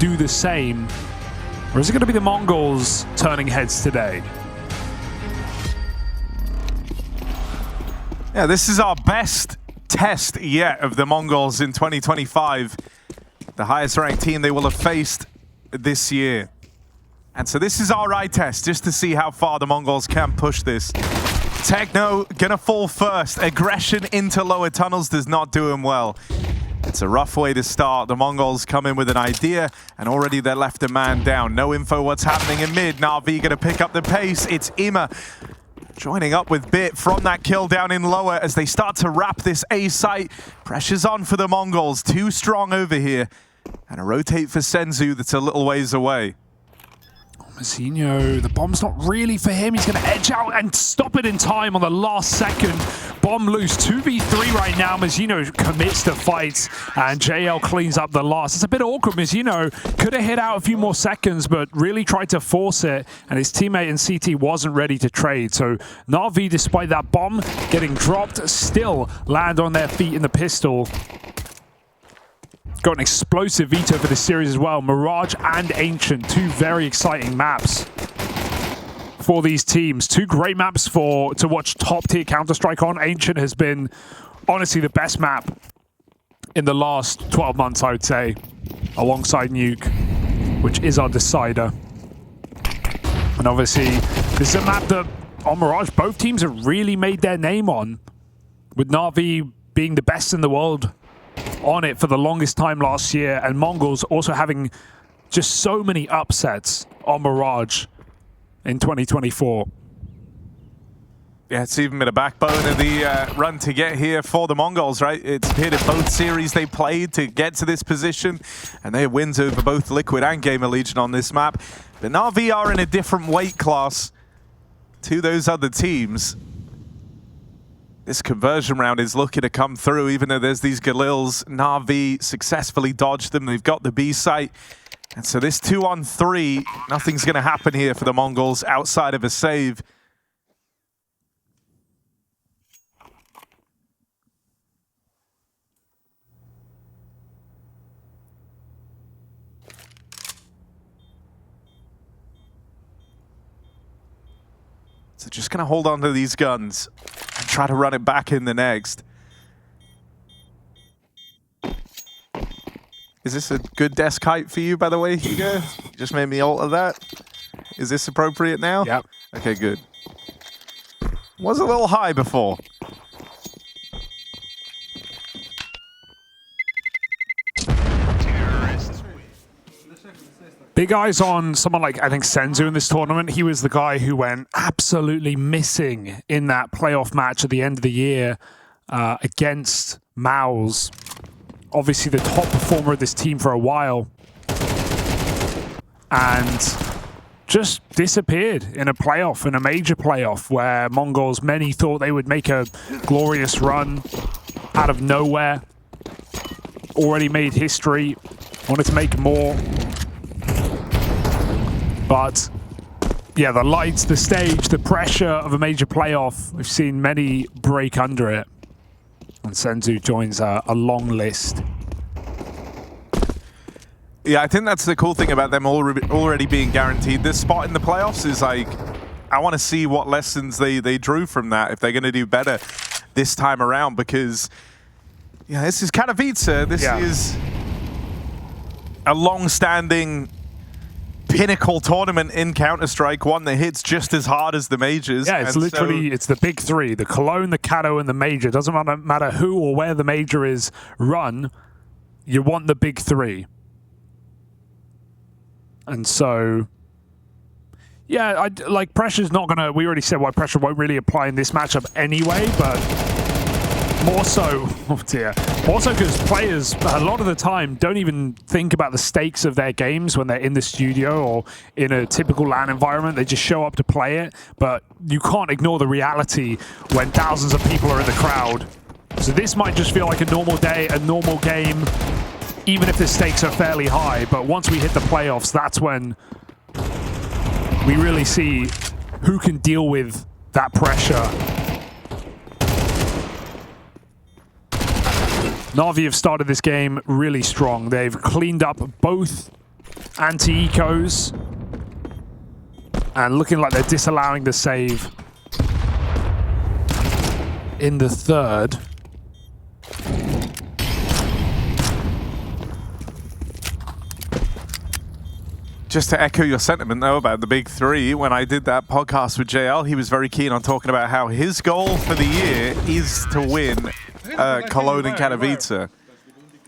do the same? Or is it going to be the Mongols turning heads today? Yeah, this is our best test yet of the Mongols in 2025. The highest ranked team they will have faced this year. And so this is our eye test, just to see how far the Mongols can push this. Techno gonna fall first. Aggression into lower tunnels does not do him well. It's a rough way to start. The Mongols come in with an idea, and already they're left a man down. No info what's happening in mid. Navi gonna pick up the pace. It's Ima joining up with Bit from that kill down in lower as they start to wrap this A site. Pressure's on for the Mongols. Too strong over here. And a rotate for Senzu that's a little ways away. Mazinho, the bomb's not really for him. He's going to edge out and stop it in time on the last second. Bomb loose, 2v3 right now. Mazinho commits to fights, and JL cleans up the last. It's a bit awkward. Mazinho could have hit out a few more seconds, but really tried to force it, and his teammate in CT wasn't ready to trade. So Navi, despite that bomb getting dropped, still land on their feet in the pistol. Got an explosive veto for this series as well. Mirage and Ancient, two very exciting maps for these teams. Two great maps to watch top-tier Counter-Strike on. Ancient has been, honestly, the best map in the last 12 months, I would say, alongside Nuke, which is our decider. And obviously, this is a map that, on Mirage, both teams have really made their name on, with Navi being the best in the world on it for the longest time last year, and Mongols also having just so many upsets on Mirage in 2024. Yeah, it's even been a backbone of the run to get here for the Mongols, right? It's appeared in both series they played to get to this position, and they have wins over both Liquid and Gamer Legion on this map. But Navi are in a different weight class to those other teams. This conversion round is looking to come through, even though there's these Galils. Navi successfully dodged them. They've got the B site. And so this 2-on-3, nothing's going to happen here for the Mongols outside of a save. So just going to hold on to these guns and try to run it back in the next. Is this a good desk height for you, by the way, Hugo? You just made me alter that. Is this appropriate now? Yep. Okay, good. Was a little high before. Big eyes on someone like, I think, Senzu in this tournament. He was the guy who went absolutely missing in that playoff match at the end of the year against MongolZ. Obviously the top performer of this team for a while. And just disappeared in a playoff, in a major playoff, where Mongols, many thought they would make a glorious run out of nowhere. Already made history, wanted to make more. But yeah, the lights, the stage, the pressure of a major playoff, we've seen many break under it. And Senzu joins a long list. Yeah, I think that's the cool thing about them already being guaranteed this spot in the playoffs is like, I want to see what lessons they drew from that, if they're going to do better this time around, because yeah, this is Katowice. This is a long-standing pinnacle tournament in Counter-Strike, one that hits just as hard as the majors. Yeah, it's literally, it's the big three, the Cologne, the Kato, and the major. It doesn't matter who or where the major is run, you want the big three. And so, yeah, like pressure's not gonna, we already said why pressure won't really apply in this matchup anyway, but more so, oh dear, more so because players a lot of the time don't even think about the stakes of their games when they're in the studio or in a typical LAN environment. They just show up to play it, but you can't ignore the reality when thousands of people are in the crowd. So this might just feel like a normal day, a normal game, even if the stakes are fairly high. But once we hit the playoffs, that's when we really see who can deal with that pressure. Navi have started this game really strong. They've cleaned up both anti-ecos. And looking like they're disallowing the save in the third. Just to echo your sentiment, though, about the big three, when I did that podcast with JL, he was very keen on talking about how his goal for the year is to win Cologne and Katowice.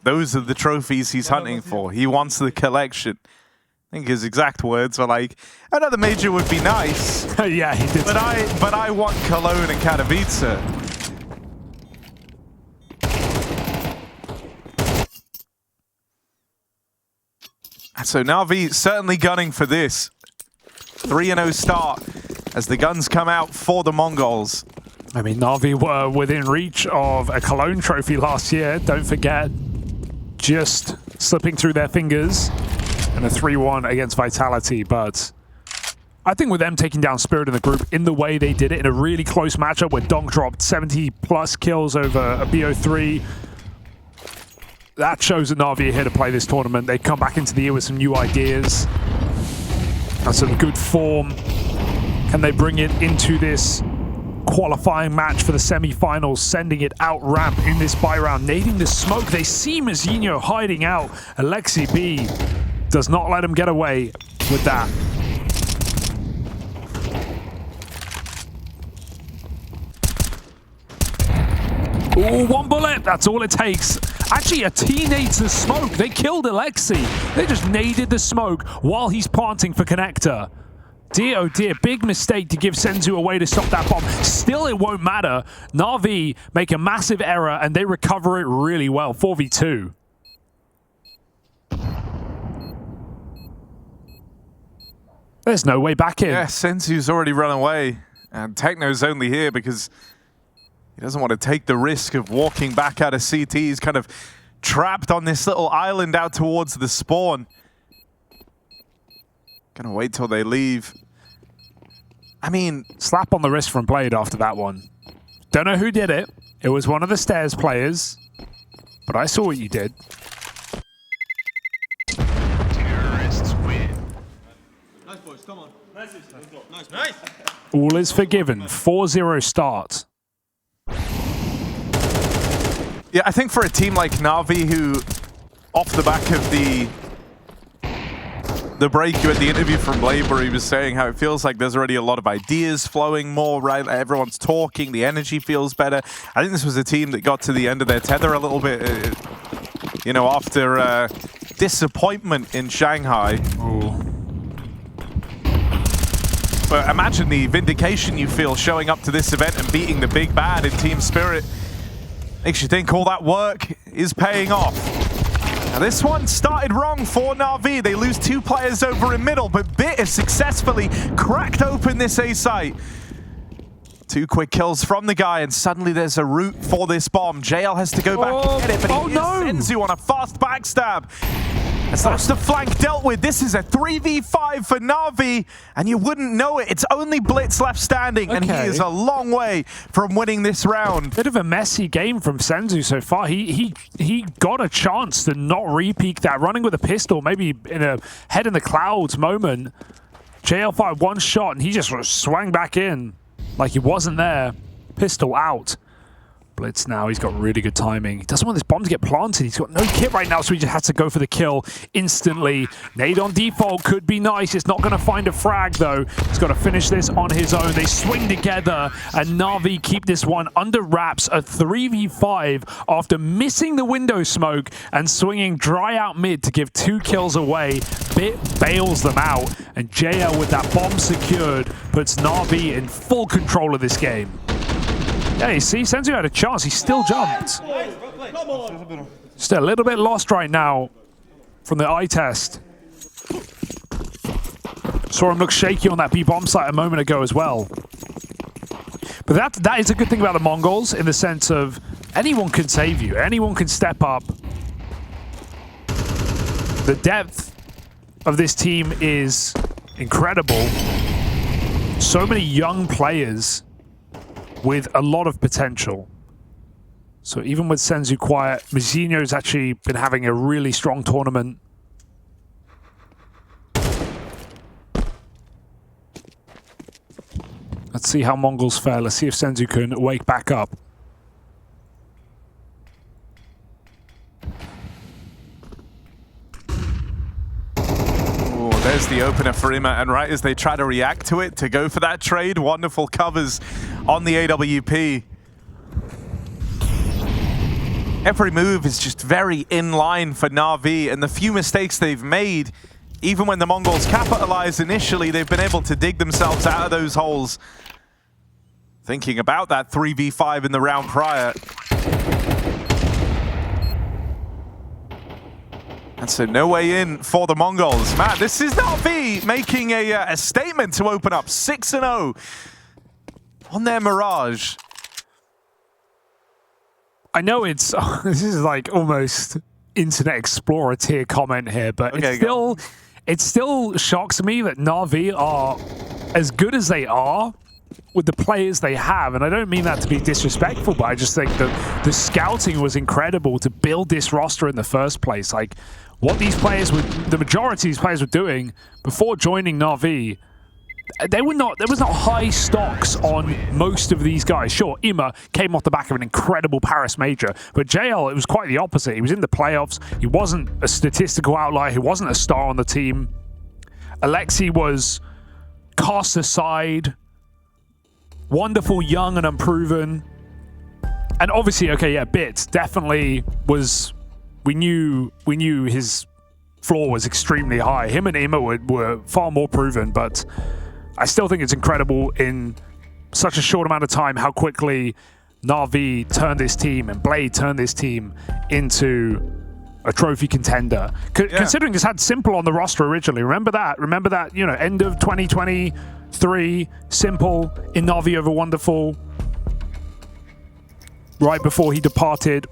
Those are the trophies he's hunting for. He wants the collection. I think his exact words were like, another major would be nice. Yeah, he did. But I want Cologne and Katowice. So Navi certainly gunning for this. 3-0 start as the guns come out for the Mongols. I mean, Navi were within reach of a Cologne trophy last year, don't forget. Just slipping through their fingers. And a 3-1 against Vitality, but I think with them taking down Spirit in the group in the way they did it, in a really close matchup where Donk dropped 70+ kills over a BO3, that shows that Navi are here to play this tournament. They come back into the year with some new ideas and some good form. Can they bring it into this qualifying match for the semi-finals, sending it out ramp in this buy round, nading the smoke? They see Mazinho hiding out. Aleksib does not let him get away with that. Ooh, one bullet, that's all it takes. Actually, a T nades the smoke. They killed Aleksib. They just naded the smoke while he's planting for connector. Dear, oh dear, big mistake to give Senzu a way to stop that bomb. Still, it won't matter. Navi make a massive error and they recover it really well. 4v2. There's no way back in. Yeah, Senzu's already run away. And Techno's only here because he doesn't want to take the risk of walking back out of CT. He's kind of trapped on this little island out towards the spawn. Gonna wait till they leave. I mean, slap on the wrist from Blade after that one. Don't know who did it. It was one of the stairs players. But I saw what you did. Terrorists win. Nice, boys. Come on. Nice. All is forgiven. 4-0 start. Yeah, I think for a team like Navi, who, off the back of the break, you had the interview from Blade where he was saying how it feels like there's already a lot of ideas flowing more, right? Everyone's talking, the energy feels better. I think this was a team that got to the end of their tether a little bit, you know, after disappointment in Shanghai. Ooh. But imagine the vindication you feel showing up to this event and beating the big bad in Team Spirit. Makes you think all that work is paying off. Now this one started wrong for Navi. They lose 2 players over in middle, but Bitter successfully cracked open this A site. 2 quick kills from the guy, and suddenly there's a route for this bomb. JL has to go back and get it, but he hits Senzu on a fast backstab. As that's the flank dealt with. This is a 3v5 for Navi, and you wouldn't know it. It's only Blitz left standing, and he is a long way from winning this round. Bit of a messy game from Senzu so far. He got a chance to not re-peek that, running with a pistol, maybe in a head in the clouds moment. JL fired 1 shot, and he just swung back in like he wasn't there. Pistol out. Blitz now, he's got really good timing. He doesn't want this bomb to get planted. He's got no kit right now, so he just has to go for the kill instantly. Nade on default could be nice. It's not going to find a frag, though. He's got to finish this on his own. They swing together, and Navi keep this one under wraps. A 3v5 after missing the window smoke and swinging dry out mid to give 2 kills away. Bit bails them out, and JL with that bomb secured puts Navi in full control of this game. Yeah, you see, Senzu had a chance. He still jumped. Just a little bit lost right now from the eye test. Saw him look shaky on that B-bomb site a moment ago as well. But that is a good thing about the Mongols in the sense of anyone can save you. Anyone can step up. The depth of this team is incredible. So many young players with a lot of potential. So even with Senzu quiet, Mazinho's actually been having a really strong tournament. Let's see how Mongols fare. Let's see if Senzu can wake back up. There's the opener for Ima, and right as they try to react to it, to go for that trade, wonderful covers on the AWP. Every move is just very in line for Navi, and the few mistakes they've made, even when the Mongols capitalized initially, they've been able to dig themselves out of those holes. Thinking about that 3v5 in the round prior. And so no way in for the Mongols. Man, this is Navi making a statement to open up 6-0 on their Mirage. I know it's this is like almost Internet Explorer tier comment here, but Okay, it still shocks me that Navi are as good as they are with the players they have, and I don't mean that to be disrespectful, but I just think that the scouting was incredible to build this roster in the first place. Like, what these players were, the majority of these players were doing before joining Navi, there was not high stocks on most of these guys. Sure, Ima came off the back of an incredible Paris major, but JL, it was quite the opposite. He was in the playoffs. He wasn't a statistical outlier. He wasn't a star on the team. Aleksib was cast aside, wonderful, young, and unproven. And obviously, okay, yeah, Bit definitely was. We knew his floor was extremely high. Him and Ima were far more proven, but I still think it's incredible in such a short amount of time how quickly Navi turned this team and Blade turned this team into a trophy contender. Considering this had Simple on the roster originally, remember that, you know, end of 2023, Simple in Navi over Wonderful, right before he departed.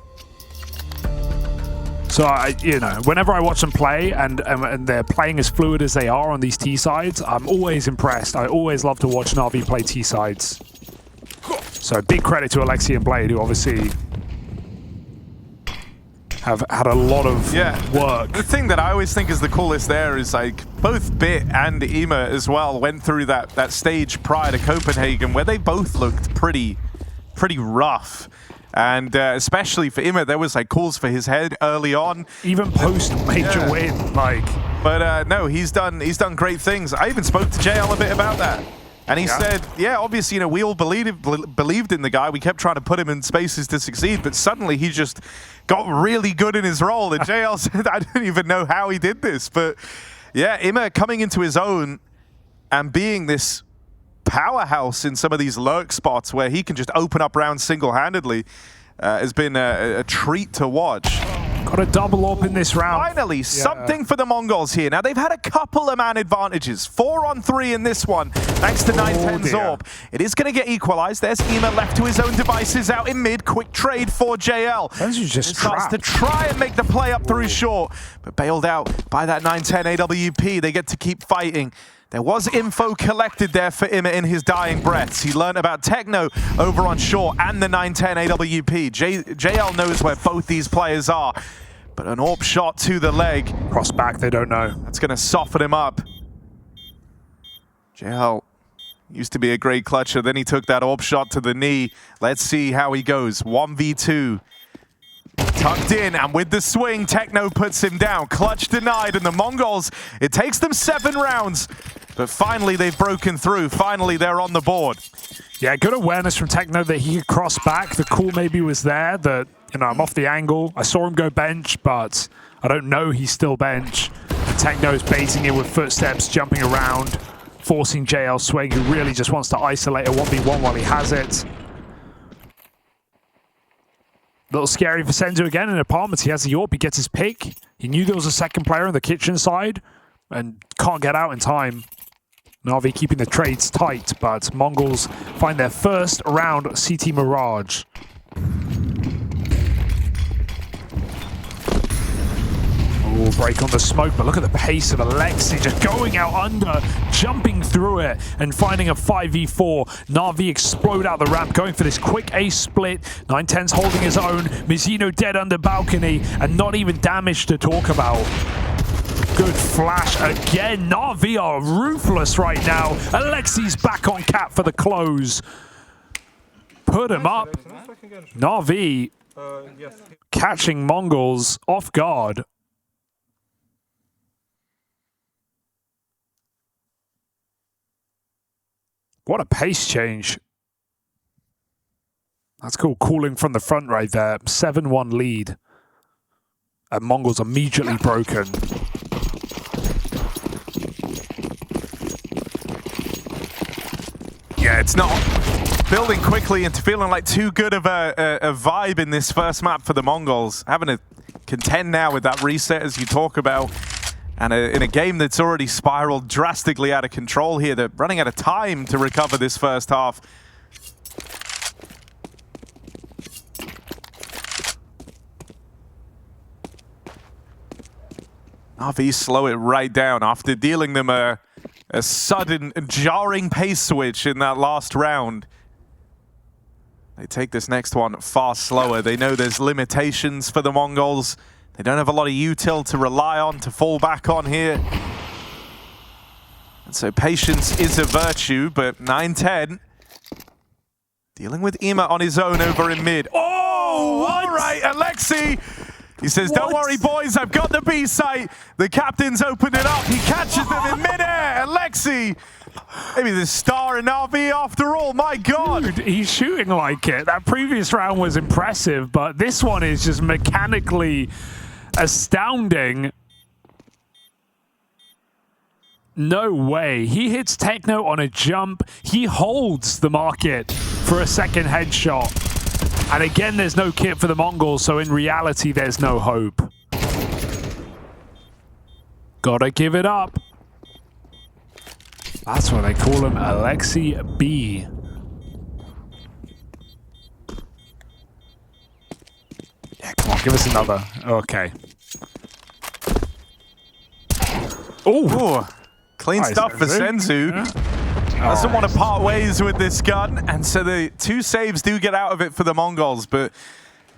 So, you know, whenever I watch them play and they're playing as fluid as they are on these T-sides, I'm always impressed. I always love to watch Navi play T-sides. So big credit to Aleksib and Blade, who obviously have had a lot of work. The thing that I always think is the coolest there is, like, both Bit and Ima as well went through that stage prior to Copenhagen where they both looked pretty rough. And especially for Ima, there was like calls for his head early on. Even post major win, like. But no, he's done great things. I even spoke to JL a bit about that, and he said, yeah, obviously, you know, we all believed in the guy. We kept trying to put him in spaces to succeed, but suddenly he just got really good in his role. And JL said, I don't even know how he did this, but yeah, Ima coming into his own and being this powerhouse in some of these lurk spots where he can just open up rounds single-handedly has been a treat to watch. Got a double up in this round. Finally, something for the Mongols here. Now, they've had a couple of man advantages. 4-on-3 in this one, thanks to 910 Zorb. It is going to get equalized. There's Ima left to his own devices out in mid. Quick trade for JL. Just starts to try and make the play up through short, but bailed out by that 910 AWP. They get to keep fighting. There was info collected there for Ima in his dying breaths. He learned about Techno over on short and the 910 AWP. JL knows where both these players are, but an AWP shot to the leg. Cross back, they don't know. That's going to soften him up. JL used to be a great clutcher, then he took that AWP shot to the knee. Let's see how he goes. 1v2. Tucked in, and with the swing, Techno puts him down. Clutch denied, and the Mongols, it takes them 7 rounds, but finally they've broken through. Finally, they're on the board. Yeah, good awareness from Techno that he could cross back. The call maybe was there that, you know, I'm off the angle. I saw him go bench, but I don't know he's still bench. And Techno's baiting it with footsteps, jumping around, forcing JL swing, who really just wants to isolate a 1v1 while he has it. A little scary for Senzu again in apartments. He has the AWP, he gets his pick. He knew there was a second player on the kitchen side and can't get out in time. Navi keeping the trades tight, but Mongols find their first round CT Mirage. Oh, break on the smoke, but look at the pace of Aleksib, just going out under, jumping through it, and finding a 5v4. Navi explode out the ramp, going for this quick ace split. 910's holding his own. Mizzino dead under balcony, and not even damage to talk about. Good flash again. Navi are ruthless right now. Aleksib's back on Cat for the close. Put him up. Navi catching Mongols off guard. What a pace change. That's cool. Cooling from the front right there. 7-1 lead. And Mongols immediately broken. Yeah, it's not building quickly into feeling like too good of a vibe in this first map for the Mongols. Having to contend now with that reset as you talk about. And in a game that's already spiraled drastically out of control here, they're running out of time to recover this first half. Navi slow it right down after dealing them a sudden jarring pace switch in that last round. They take this next one far slower. They know there's limitations for the Mongols. They don't have a lot of util to rely on, to fall back on here. And so patience is a virtue, but 9-10 dealing with Ima on his own over in mid. Oh, all right, Aleksib. He says, don't worry, boys, I've got the B site. The captain's opened it up. He catches them in midair. Aleksib, maybe the star in Navi after all. My God. Dude, he's shooting like it. That previous round was impressive, but this one is just mechanically astounding. No way. He hits Techno on a jump. He holds the market for a second headshot. And again, there's no kit for the Mongols, so in reality, there's no hope. Gotta give it up. That's why they call him Aleksib B. Yeah, come on, give us another. Okay. Ooh, clean stuff for Senzu. Yeah. Doesn't want to part ways with this gun, and so the 2 saves do get out of it for the Mongols, but,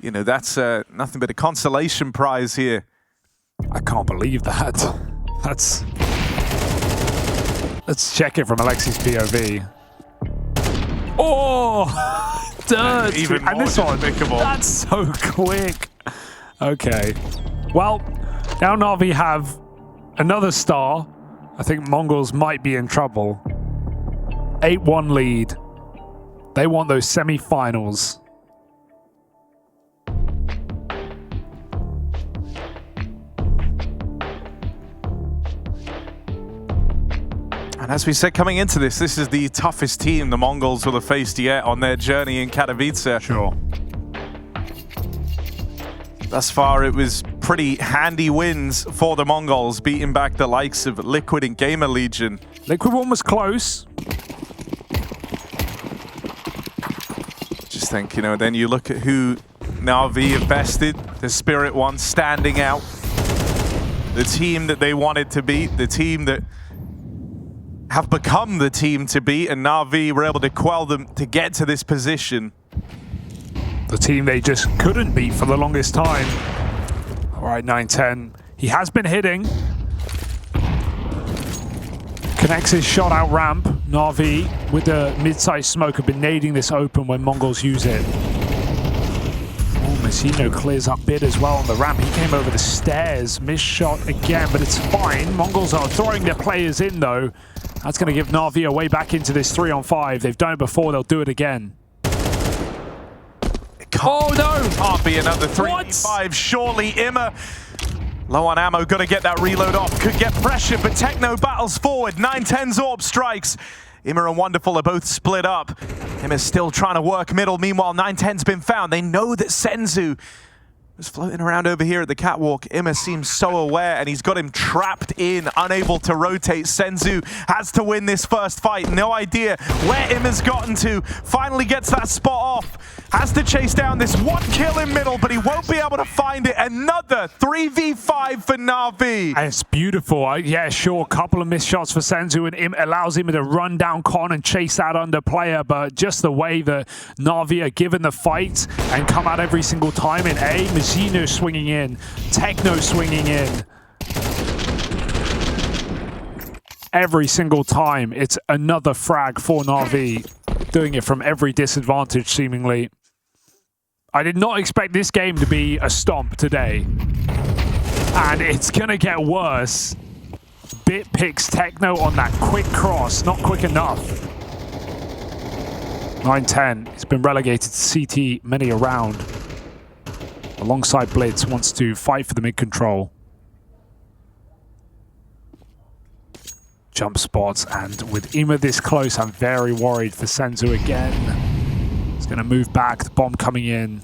you know, that's nothing but a consolation prize here. I can't believe that. That's... Let's check it from Aleksib's POV. Oh! Dirt! Even more and this one, despicable. that's so quick. Okay. Well, now Navi have another star. I think Mongols might be in trouble. 8-1 lead. They want those semi-finals. And as we said coming into this, this is the toughest team the Mongols will have faced yet on their journey in Katowice. Sure. Thus far, it was pretty handy wins for the Mongols, beating back the likes of Liquid and Gamer Legion. Liquid one was close. Just think, you know, then you look at who Navi have bested, the Spirit one standing out. The team that they wanted to beat, the team that have become the team to beat, and Navi were able to quell them to get to this position. The team they just couldn't beat for the longest time. All right, 9-10. He has been hitting. Connects his shot out ramp. Navi with the mid-sized smoke have been nading this open when Mongols use it. Oh, Messino clears up bid as well on the ramp. He came over the stairs. Missed shot again, but it's fine. Mongols are throwing their players in though. That's going to give Navi a way back into this 3-on-5. They've done it before, they'll do it again. Oh no! Can't be another 3v5. Surely Ima, low on ammo, got to get that reload off. Could get pressure, but Techno battles forward. 9-10 Zorb strikes. Ima and Wonderful are both split up. Ima's still trying to work middle. Meanwhile, 9-10's been found. They know that Senzu was floating around over here at the catwalk. Ima seems so aware, and he's got him trapped in, unable to rotate. Senzu has to win this first fight. No idea where Ima's gotten to. Finally gets that spot off. Has to chase down this one kill in middle, but he won't be able to find it. Another 3v5 for Navi. And it's beautiful. Yeah, sure, couple of missed shots for Senzu, and it allows him to run down Con and chase that under player, but just the way that Navi are given the fight and come out every single time in A, Messino swinging in, Techno swinging in. every single time, it's another frag for Navi, doing it from every disadvantage, seemingly. I did not expect this game to be a stomp today. And it's going to get worse. Bit picks Techno on that quick cross. Not quick enough. 9-10. He's been relegated to CT many a round. Alongside Blitz, wants to fight for the mid-control. Jump spots, and with Ima this close, I'm very worried for Senzu again. He's going to move back, the bomb coming in.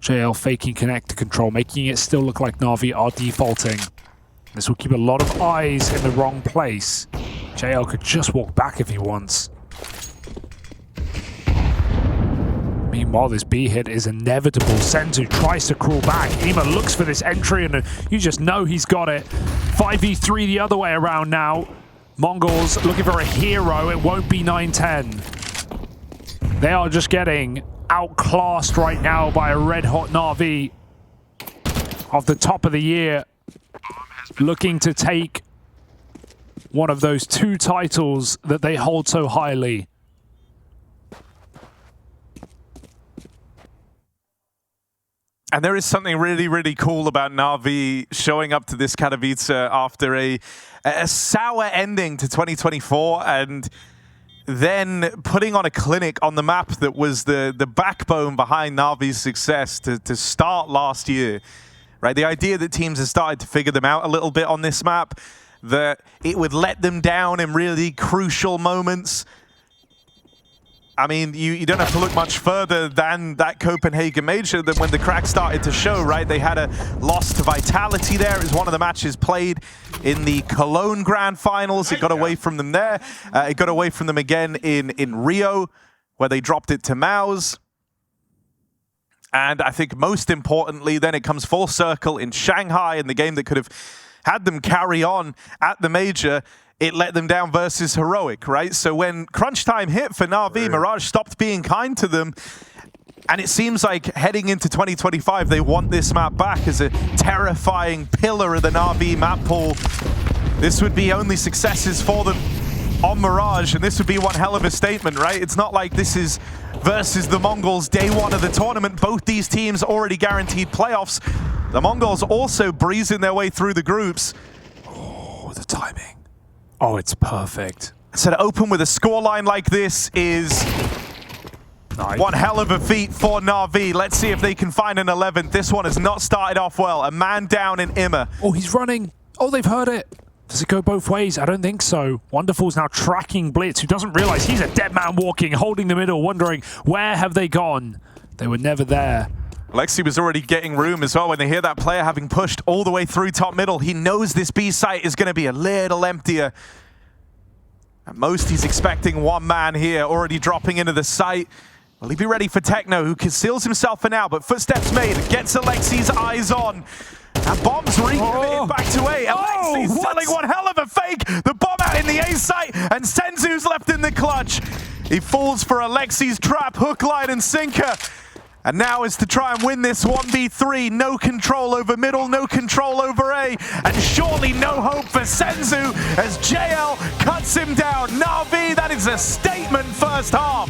JL faking connect to control, making it still look like Navi are defaulting. This will keep a lot of eyes in the wrong place. JL could just walk back if he wants. Meanwhile, this B hit is inevitable. Senzu tries to crawl back. Ima looks for this entry, and you just know he's got it. 5v3 the other way around now. Mongols looking for a hero. It won't be 9-10. They are just getting outclassed right now by a red-hot Navi of the top of the year, looking to take one of those 2 titles that they hold so highly. And there is something really, really cool about Navi showing up to this Katowice after a sour ending to 2024 and then putting on a clinic on the map that was the backbone behind Navi's success to start last year. Right? The idea that teams have started to figure them out a little bit on this map, that it would let them down in really crucial moments. I mean, you don't have to look much further than that Copenhagen Major than when the cracks started to show, right? They had a loss to Vitality there. It was one of the matches played in the Cologne Grand Finals. It got away from them there. It got away from them again in Rio, where they dropped it to Mongolz. And I think most importantly, then it comes full circle in Shanghai, in the game that could have had them carry on at the Major. It let them down versus Heroic, right? So when crunch time hit for Navi, Mirage stopped being kind to them. And it seems like heading into 2025, they want this map back as a terrifying pillar of the Navi map pool. This would be only successes for them on Mirage, and this would be one hell of a statement, right? It's not like this is versus the Mongols day 1 of the tournament. Both these teams already guaranteed playoffs. The Mongols also breezing their way through the groups. Oh, the timing. Oh, it's perfect. So to open with a scoreline like this is one hell of a feat for Navi. Let's see if they can find an 11th. This one has not started off well. A man down in Ima. Oh, he's running. Oh, they've heard it. Does it go both ways? I don't think so. Wonderful's now tracking Blitz, who doesn't realize he's a dead man walking, holding the middle, wondering where have they gone? They were never there. Aleksib was already getting room as well when they hear that player having pushed all the way through top middle. He knows this B site is going to be a little emptier. At most, he's expecting one man here, already dropping into the site. Will he be ready for Techno, who conceals himself for now, but footsteps made, gets Aleksib's eyes on. And bombs recommitted back to A. Aleksib's selling one hell of a fake. The bomb out in the A site, and Senzu's left in the clutch. He falls for Aleksib's trap, hook, line, and sinker. And now is to try and win this 1v3. No control over middle, no control over A. And surely no hope for Senzu as JL cuts him down. Navi, that is a statement first half.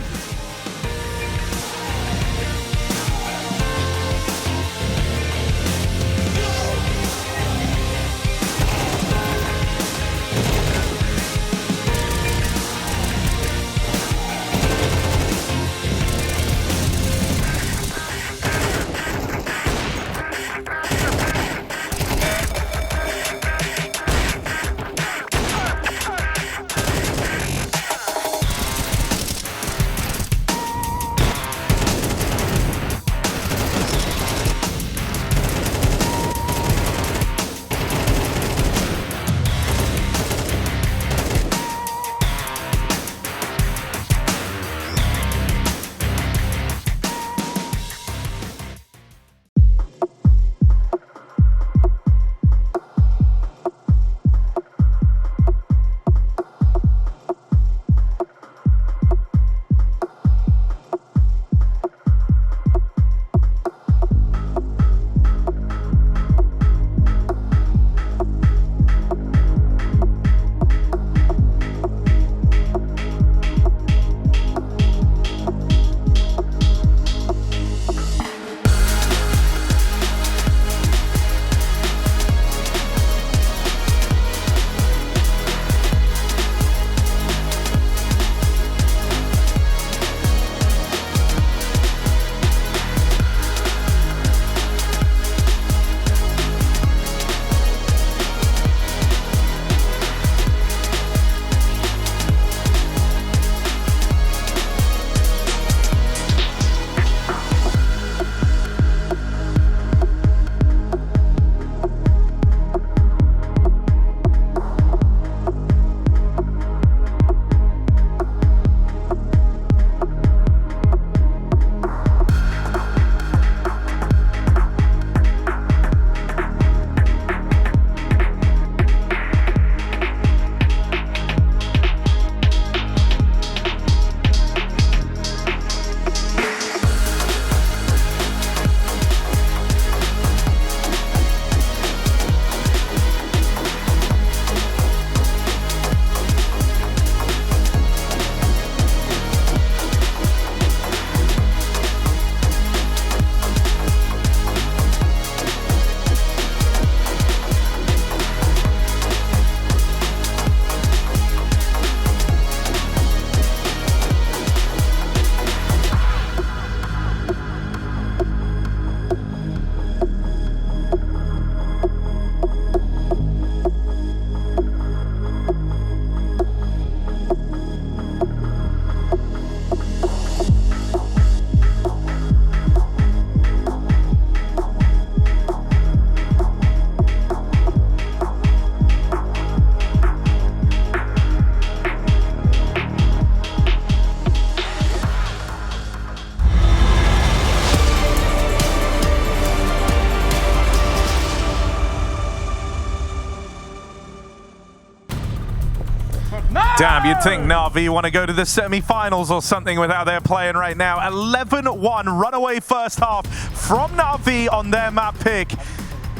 Damn, you'd think Navi want to go to the semi-finals or something with how they're playing right now. 11-1 runaway first half from Navi on their map pick.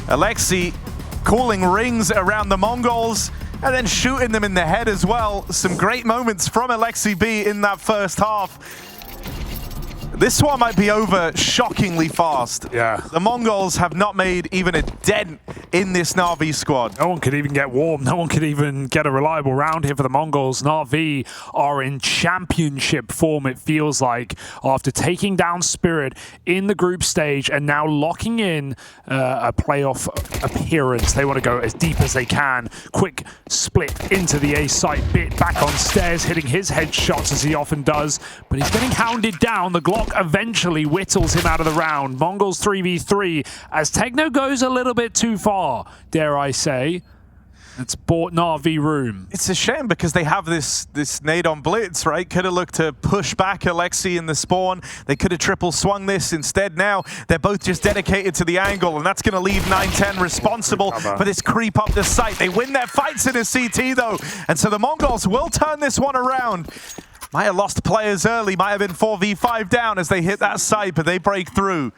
Aleksib calling rings around the Mongols and then shooting them in the head as well. Some great moments from Aleksib in that first half. This one might be over shockingly fast. Yeah. The Mongols have not made even a dent in this Navi squad. No one could even get warm. No one could even get a reliable round here for the Mongols. Navi are in championship form, it feels like, after taking down Spirit in the group stage and now locking in a playoff appearance. They want to go as deep as they can. Quick split into the A site. Bit back on stairs, hitting his headshots as he often does, but he's getting hounded down. The Glock eventually whittles him out of the round. Mongols 3v3 as Techno goes a little bit too far, dare I say. It's bought Navi room. It's a shame because they have this nade on blitz, right? Could have looked to push back Aleksib in the spawn. They could have triple swung this. Instead now they're both just dedicated to the angle, and that's going to leave 9-10 responsible for this creep up the site. They win their fights in a CT though, and so the Mongols will turn this one around. Might have lost players early, might have been 4v5 down as they hit that site, but they break through.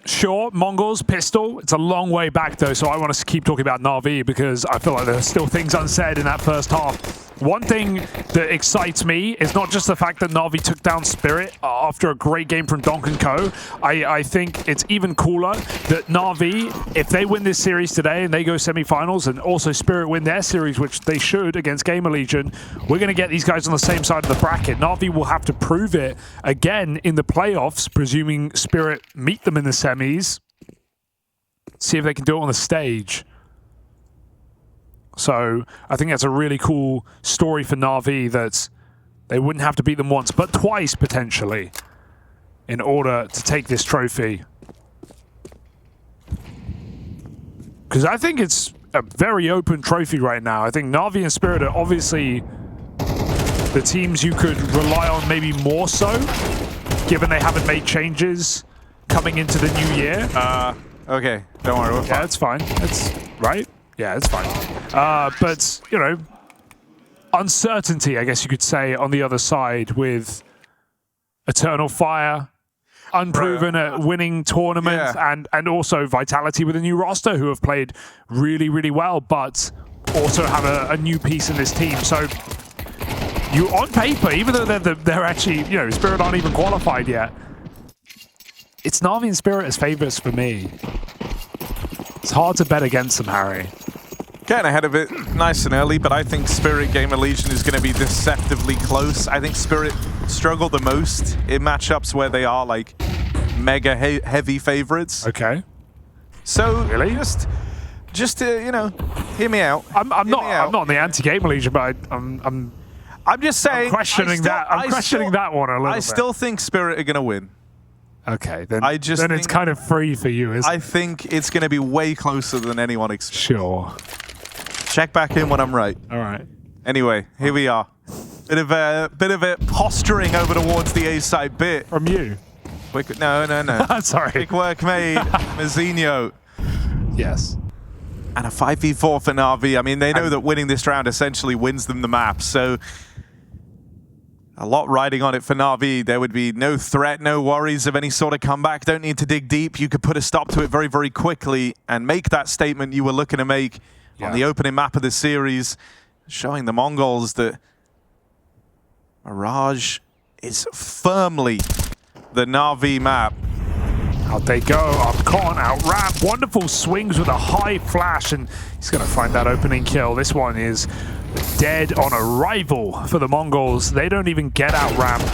Sure, Mongols, pistol. It's a long way back, though, so I want to keep talking about Navi because I feel like there's still things unsaid in that first half. One thing that excites me is not just the fact that Navi took down Spirit after a great game from Donk & Co. I think it's even cooler that Navi, if they win this series today and they go semi-finals, and also Spirit win their series, which they should against Gamer Legion, we're going to get these guys on the same side of the bracket. Navi will have to prove it again in the playoffs, presuming Spirit meet them in the semis. See if they can do it on the stage. So I think that's a really cool story for Navi, that they wouldn't have to beat them once, but twice potentially, in order to take this trophy. Because I think it's a very open trophy right now. I think Navi and Spirit are obviously the teams you could rely on maybe more so, given they haven't made changes coming into the new year. Okay, don't worry, we're fine. Yeah, it's fine. It's right. Yeah, it's fine. But, you know, uncertainty, I guess you could say, on the other side with Eternal Fire, unproven at winning tournaments, and also Vitality with a new roster who have played really, really well, but also have a new piece in this team. So, you on paper, even though they're actually, you know, Spirit aren't even qualified yet, it's Navi and Spirit as favorites for me. It's hard to bet against them, Harry. Getting ahead of it nice and early, but I think Spirit Gamer Legion is going to be deceptively close. I think Spirit struggle the most in matchups where they are like mega heavy favorites. Okay. So really, just you know, hear me out. I'm not on the anti-Gamer Legion, but I'm just saying. I'm questioning that one a little bit. I still think Spirit are going to win. Okay, then then it's kind of free for you, isn't it? I think it's going to be way closer than anyone expects. Sure. Check back in when I'm right. All right. Anyway, here we are. Bit of a posturing over towards the A side bit. From you? No. Sorry. Quick work made, Mazzinho. Yes. And a 5v4 for Navi. I mean, they know that winning this round essentially wins them the map, so a lot riding on it for Navi. There would be no threat, no worries of any sort of comeback. Don't need to dig deep. You could put a stop to it very, very quickly and make that statement you were looking to make on the opening map of the series, showing the Mongols that Mirage is firmly the Navi map. Out they go, up con, out ramp. Wonderful swings with a high flash, and he's going to find that opening kill. This one is dead on arrival for the Mongols. They don't even get out ramp.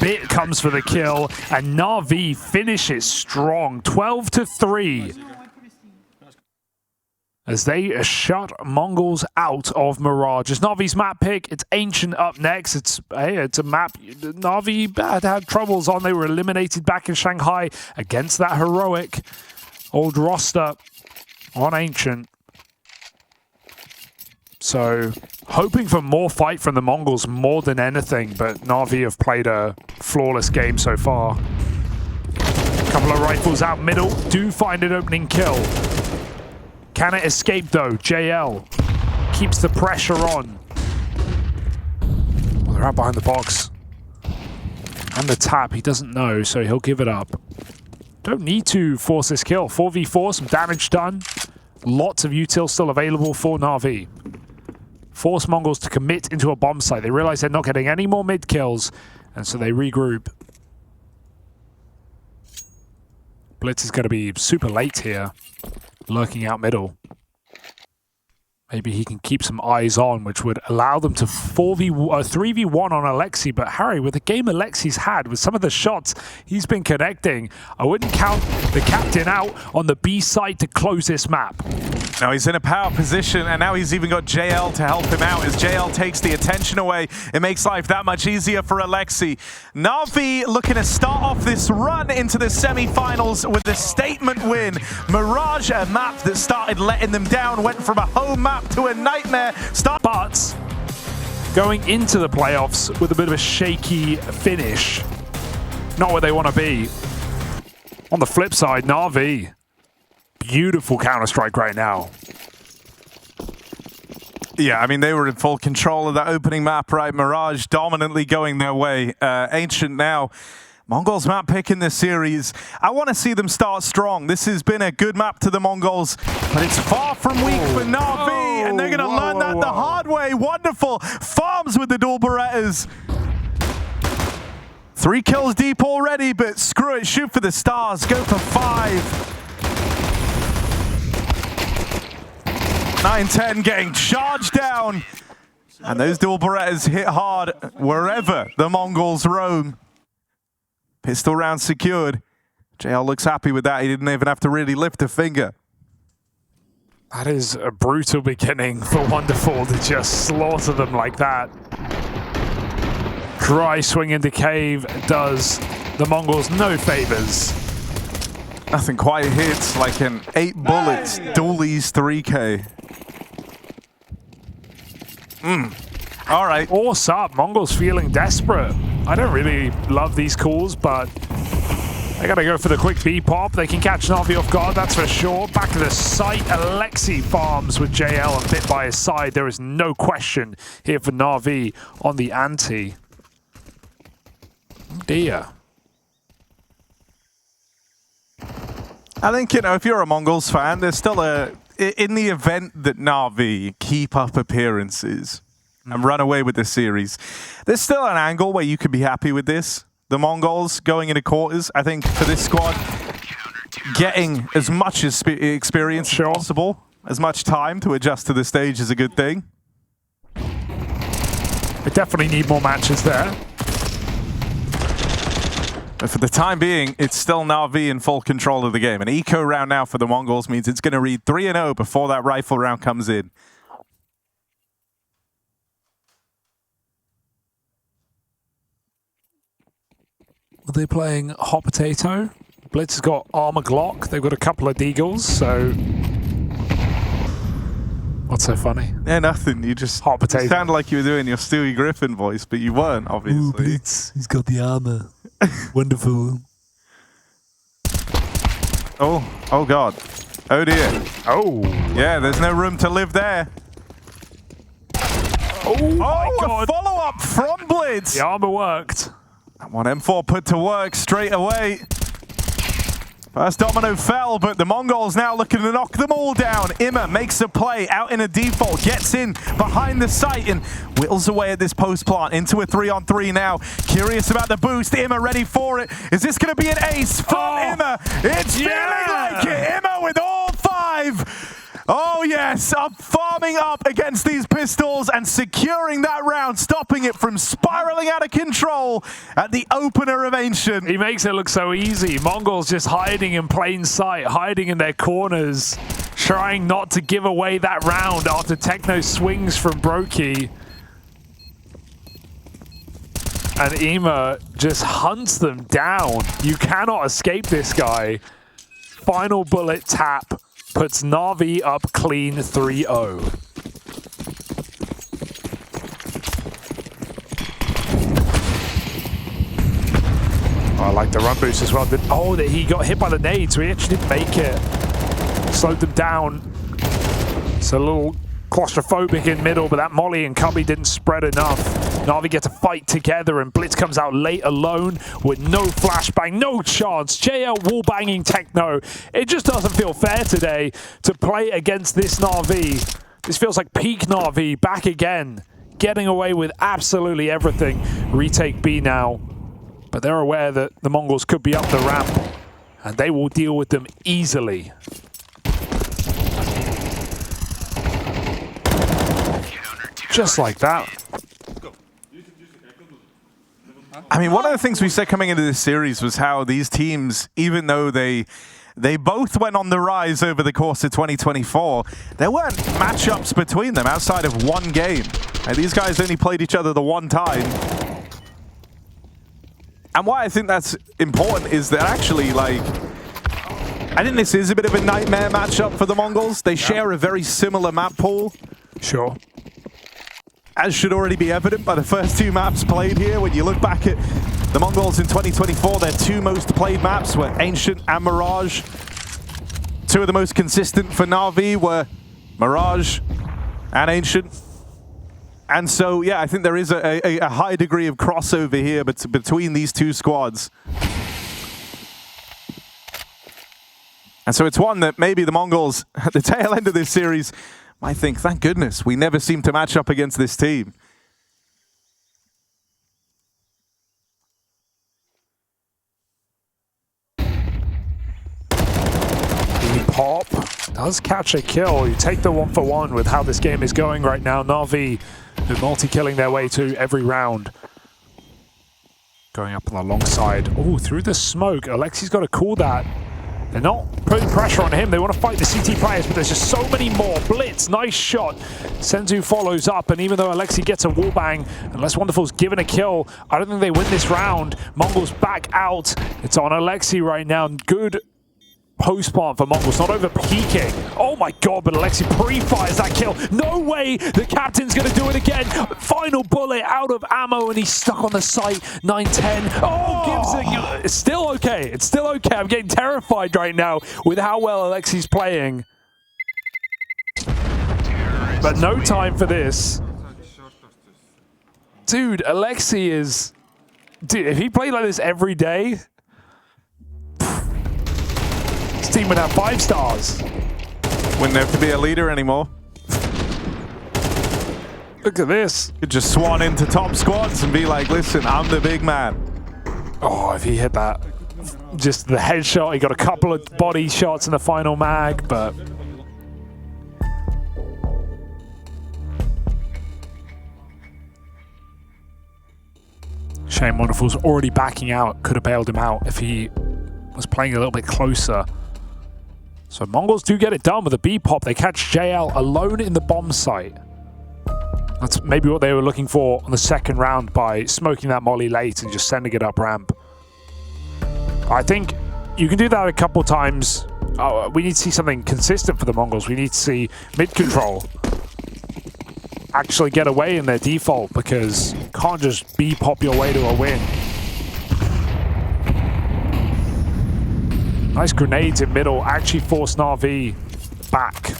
Bit comes for the kill, and Navi finishes strong, 12-3. As they shut Mongols out of Mirage. It's Navi's map pick. It's Ancient up next. It's a map Navi had troubles on. They were eliminated back in Shanghai against that heroic old roster on Ancient. So, hoping for more fight from the Mongols more than anything, but Navi have played a flawless game so far. Couple of rifles out middle. Do find an opening kill. Can it escape though? JL keeps the pressure on. they're out behind the box. And the tap, he doesn't know, so he'll give it up. Don't need to force this kill. 4v4, some damage done. Lots of util still available for Navi. Force Mongols to commit into a bomb site. They realize they're not getting any more mid kills, and so they regroup. Blitz is going to be super late here, lurking out middle. Maybe he can keep some eyes on, which would allow them to 3v1 on Aleksib. But Harry, with the game Aleksib's had, with some of the shots he's been connecting, I wouldn't count the captain out on the B side to close this map. Now he's in a power position, and now he's even got JL to help him out. As JL takes the attention away, it makes life that much easier for Aleksib. Navi looking to start off this run into the semi-finals with a statement win. Mirage, a map that started letting them down, went from a home map to a nightmare. But going into the playoffs with a bit of a shaky finish, not where they want to be. On the flip side, Navi, beautiful Counter-Strike right now. Yeah, I mean, they were in full control of that opening map, right? Mirage dominantly going their way. Ancient now. Mongols map pick in this series. I want to see them start strong. This has been a good map to the Mongols, but it's far from weak for Navi, and they're going to learn that the hard way. Wonderful. Farms with the dual Berettas. 3 kills deep already, but screw it. Shoot for the stars. Go for 5. 9-10 getting charged down. And those dual Berettas hit hard wherever the Mongols roam. Pistol round secured. JL looks happy with that. He didn't even have to really lift a finger. That is a brutal beginning for Wonderful to just slaughter them like that. Dry swing into cave does the Mongols no favors. Nothing quite hits, like an 8 bullets, dualies 3K. All right. Force up. Mongols feeling desperate. I don't really love these calls, but they gotta go for the quick B pop. They can catch Navi off guard, that's for sure. Back to the site. Aleksib farms with JL and Bit by his side. There is no question here for Navi on the ante. Oh dear. I think, you know, if you're a Mongols fan, there's still in the event that Navi keep up appearances and run away with this series, there's still an angle where you could be happy with this. The Mongols going into quarters, I think, for this squad, getting as much experience as possible, as much time to adjust to the stage is a good thing. We definitely need more matches there. But for the time being, it's still Navi in full control of the game. An eco round now for the Mongols means it's going to read 3-0 before that rifle round comes in. Are they playing Hot Potato? Blitz has got Armor Glock. They've got a couple of Deagles, so... What's so funny? Yeah, nothing. You just Hot Potato. You sounded like you were doing your Stewie Griffin voice, but you weren't, obviously. Ooh, Blitz. He's got the armor. Wonderful. Oh God. Oh dear. Oh. Yeah, there's no room to live there. Oh my God. A follow-up from Blitz. The armor worked. That one M4 put to work straight away. First domino fell, but the Mongols now looking to knock them all down. IEM makes a play out in a default, gets in behind the site and whittles away at this post plant into a 3-on-3 now. Curious about the boost. IEM ready for it. Is this going to be an ace from IEM? It's feeling like it. IEM with all 5. Oh yes, farming up against these pistols and securing that round, stopping it from spiraling out of control at the opener of Ancient. He makes it look so easy. Mongols just hiding in plain sight, hiding in their corners, trying not to give away that round after Techno swings from Brokey. And IEM just hunts them down. You cannot escape this guy. Final bullet tap puts Navi up clean 3-0. I like the run boost as well. Oh, he got hit by the nade, so he actually didn't make it. Slowed them down. It's a little claustrophobic in middle, but that Molly and Cubby didn't spread enough. Navi get to fight together, and Blitz comes out late alone with no flashbang, no chance. JL wallbanging Techno. It just doesn't feel fair today to play against this Navi. This feels like peak Navi back again, getting away with absolutely everything. Retake B now, but they're aware that the Mongols could be up the ramp, and they will deal with them easily. Just like that. I mean, one of the things we said coming into this series was how these teams, even though they both went on the rise over the course of 2024, there weren't matchups between them outside of one game. And these guys only played each other the one time. And why I think that's important is that actually, like, I think this is a bit of a nightmare matchup for the Mongols. They share a very similar map pool. Sure. As should already be evident by the first two maps played here. When you look back at the Mongols in 2024, their two most played maps were Ancient and Mirage. Two of the most consistent for Navi were Mirage and Ancient. And so, yeah, I think there is a high degree of crossover here between these two squads. And so it's one that maybe the Mongols, at the tail end of this series, might think, thank goodness, we never seem to match up against this team. Pop does catch a kill. You take the 1-for-1 with how this game is going right now. Navi, they're multi-killing their way to every round. Going up on the long side. Oh, through the smoke. Aleksib's got to call that. They're not putting pressure on him. They want to fight the CT players, but there's just so many more. Blitz, nice shot. Senzu follows up, and even though Aleksib gets a wallbang, unless Wonderful's given a kill, I don't think they win this round. Mongols back out. It's on Aleksib right now. Good post-plant for Mongols, not over peaking. Oh my god, but Aleksib pre-fires that kill. No way the captain's going to do it again. Final bullet out of ammo, and he's stuck on the site. 9-10. Oh, gives it. It's still okay. It's still okay. I'm getting terrified right now with how well Aleksib's playing. But no time for this. Dude, Aleksib is... Dude, if he played like this every day, this team would have 5 stars. Wouldn't have to be a leader anymore. Look at this. Could just swan into top squads and be like, listen, I'm the big man. Oh, if he hit that. Just the headshot. He got a couple of body shots in the final mag, but... Shane Wonderful's already backing out. Could have bailed him out if he was playing a little bit closer. So Mongols do get it done with a B pop. They catch JL alone in the bomb site. That's maybe what they were looking for on the second round by smoking that molly late and just sending it up ramp. I think you can do that a couple times. We need to see something consistent for the Mongols. We need to see mid control actually get away in their default, because you can't just B pop your way to a win. Nice grenades in middle, actually force Navi back.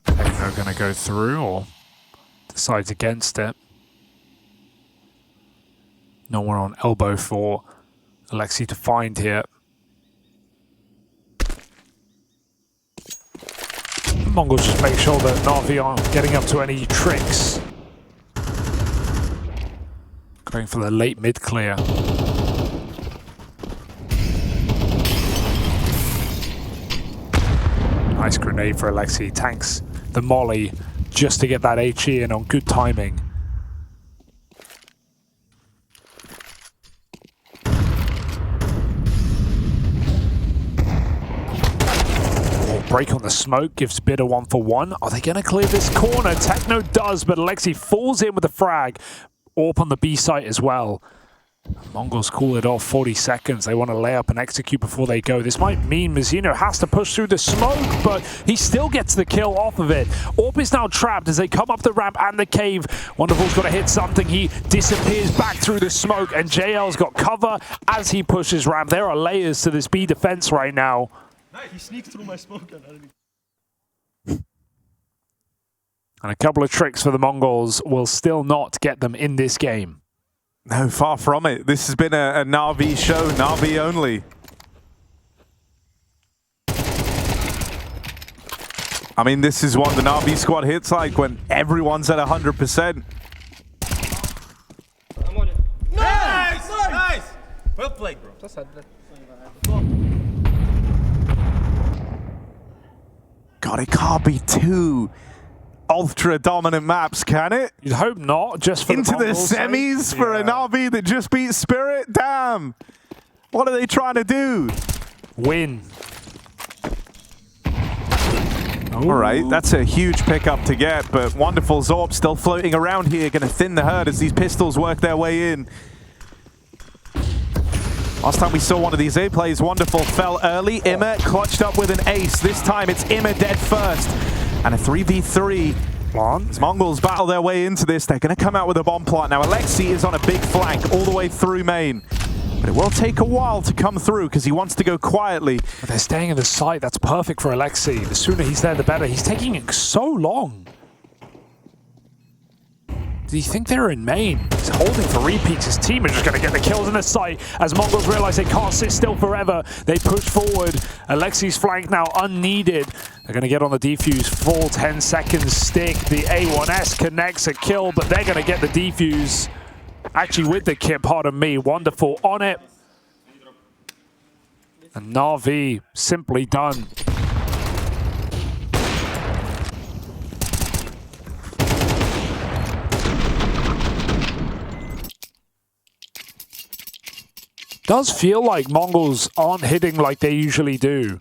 They're going to go through or decides against it. No one on elbow for Aleksib to find here. Mongols just make sure that Navi aren't getting up to any tricks. Going for the late mid clear. Nice grenade for Aleksib. Tanks the molly just to get that HE in on good timing. Break on the smoke gives Bit a 1-for-1. Are they going to clear this corner? Techno does, but Aleksib falls in with a frag. AWP on the B site as well. Mongols call it off 40 seconds. They want to lay up and execute before they go. This might mean Mizuno has to push through the smoke, but he still gets the kill off of it. AWP is now trapped as they come up the ramp and the cave. Wonderful's got to hit something. He disappears back through the smoke, and JL's got cover as he pushes ramp. There are layers to this B defense right now. He sneaked through my smoke gun. And a couple of tricks for the Mongols will still not get them in this game. No, far from it. This has been a Navi show, Navi only. I mean, this is what the Navi squad hits like when everyone's at 100%. I'm on it. Nice! Nice! Well played, bro. God, it can't be two ultra dominant maps, can it? You'd hope not, just for Into the Mongols' sake. semis for a Navi that just beat Spirit? Damn! What are they trying to do? Win. All right, that's a huge pickup to get, but wonderful Zorp still floating around here, going to thin the herd as these pistols work their way in. Last time we saw one of these A plays, wonderful fell early. Imma clutched up with an ace. This time it's Imma dead first. And a 3v3. As Mongols battle their way into this, they're going to come out with a bomb plot. Now Aleksib is on a big flank all the way through main. But it will take a while to come through because he wants to go quietly. But they're staying in the site. That's perfect for Aleksib. The sooner he's there, the better. He's taking it so long. Do you think they're in main? He's holding for repeats. His team are just going to get the kills in the site as Mongols realize they can't sit still forever. They push forward. Aleksib's flank now unneeded. They're going to get on the defuse. Full 10 seconds stick. The A1S connects a kill, but they're going to get the defuse. Actually with the kit, pardon me. Wonderful on it. And Navi simply done. Does feel like Mongols aren't hitting like they usually do.